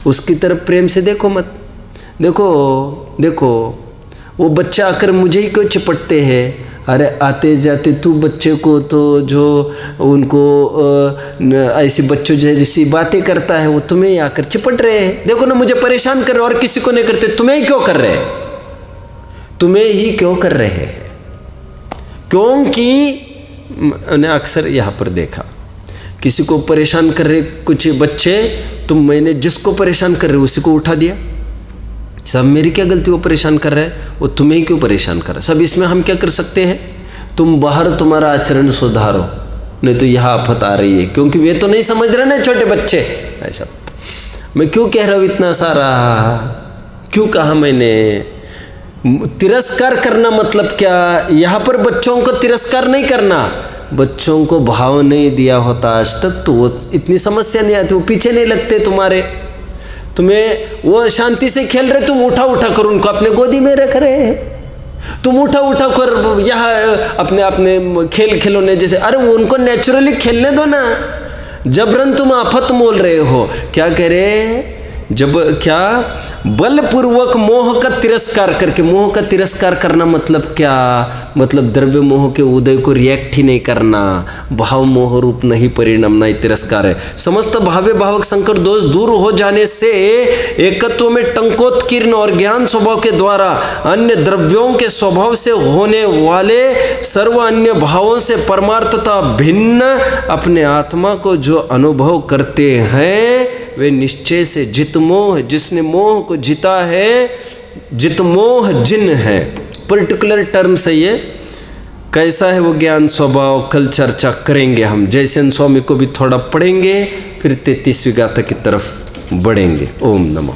उसकी तरफ प्रेम से देखो मत। देखो वो बच्चा आकर मुझे ही क्यों चिपटते हैं। अरे आते जाते तू बच्चे को तो जो उनको ऐसी बच्चों जैसी बातें करता है, वो तुम्हें ही आकर चिपट रहे हैं। देखो ना, मुझे परेशान कर रहे और किसी को नहीं करते, तुम्हें ही क्यों कर रहे हैं, तुम्हें ही क्यों कर रहे हैं। क्योंकि मैंने अक्सर यहाँ पर देखा, किसी को परेशान कर रहे कुछ बच्चे, तुम मैंने जिसको परेशान कर रहे उसी को उठा दिया। सब मेरी क्या गलती, वो परेशान कर रहा है, वो तुम्हें ही क्यों परेशान कर रहा है। सब इसमें हम क्या कर सकते हैं, तुम बाहर तुम्हारा आचरण सुधारो, नहीं तो यहाँ आफत आ रही है। क्योंकि वे तो नहीं समझ रहे ना छोटे बच्चे। ऐसा मैं क्यों कह रहा हूँ, इतना सारा क्यों कहा मैंने। तिरस्कार करना मतलब क्या, यहाँ पर बच्चों को तिरस्कार नहीं करना, बच्चों को भाव नहीं दिया होता आज तक तो वो इतनी समस्या नहीं आती, वो पीछे नहीं लगते तुम्हारे। तुम्हें वो शांति से खेल रहे, तुम उठा कर उनको अपने गोदी में रख रहे हैं। तुम उठा कर यहाँ अपने खेल खिलौने जैसे, अरे वो उनको नेचुरली खेलने दो ना। जबरन तुम आफत मोल रहे हो। क्या कह रहे, जब क्या बलपूर्वक मोह का तिरस्कार करके। मोह का तिरस्कार करना मतलब क्या, मतलब द्रव्य मोह के उदय को रिएक्ट ही नहीं करना, भाव मोह रूप नहीं परिणाम नहीं तिरस्कार है। समस्त भावे भावक संकर दोष दूर हो जाने से एकत्व में टंकोत्कीर्ण और ज्ञान स्वभाव के द्वारा अन्य द्रव्यों के स्वभाव से होने वाले सर्व अन्य भावों से परमार्थता भिन्न अपने आत्मा को जो अनुभव करते हैं वे निश्चय से जितमोह, जिसने मोह को जीता है, जितमोह जिन है। पर्टिकुलर टर्म से ये कैसा है वो ज्ञान स्वभाव कल चर्चा करेंगे हम। जयसेन स्वामी को भी थोड़ा पढ़ेंगे, फिर 33वीं गाथा की तरफ बढ़ेंगे। ओम नमः।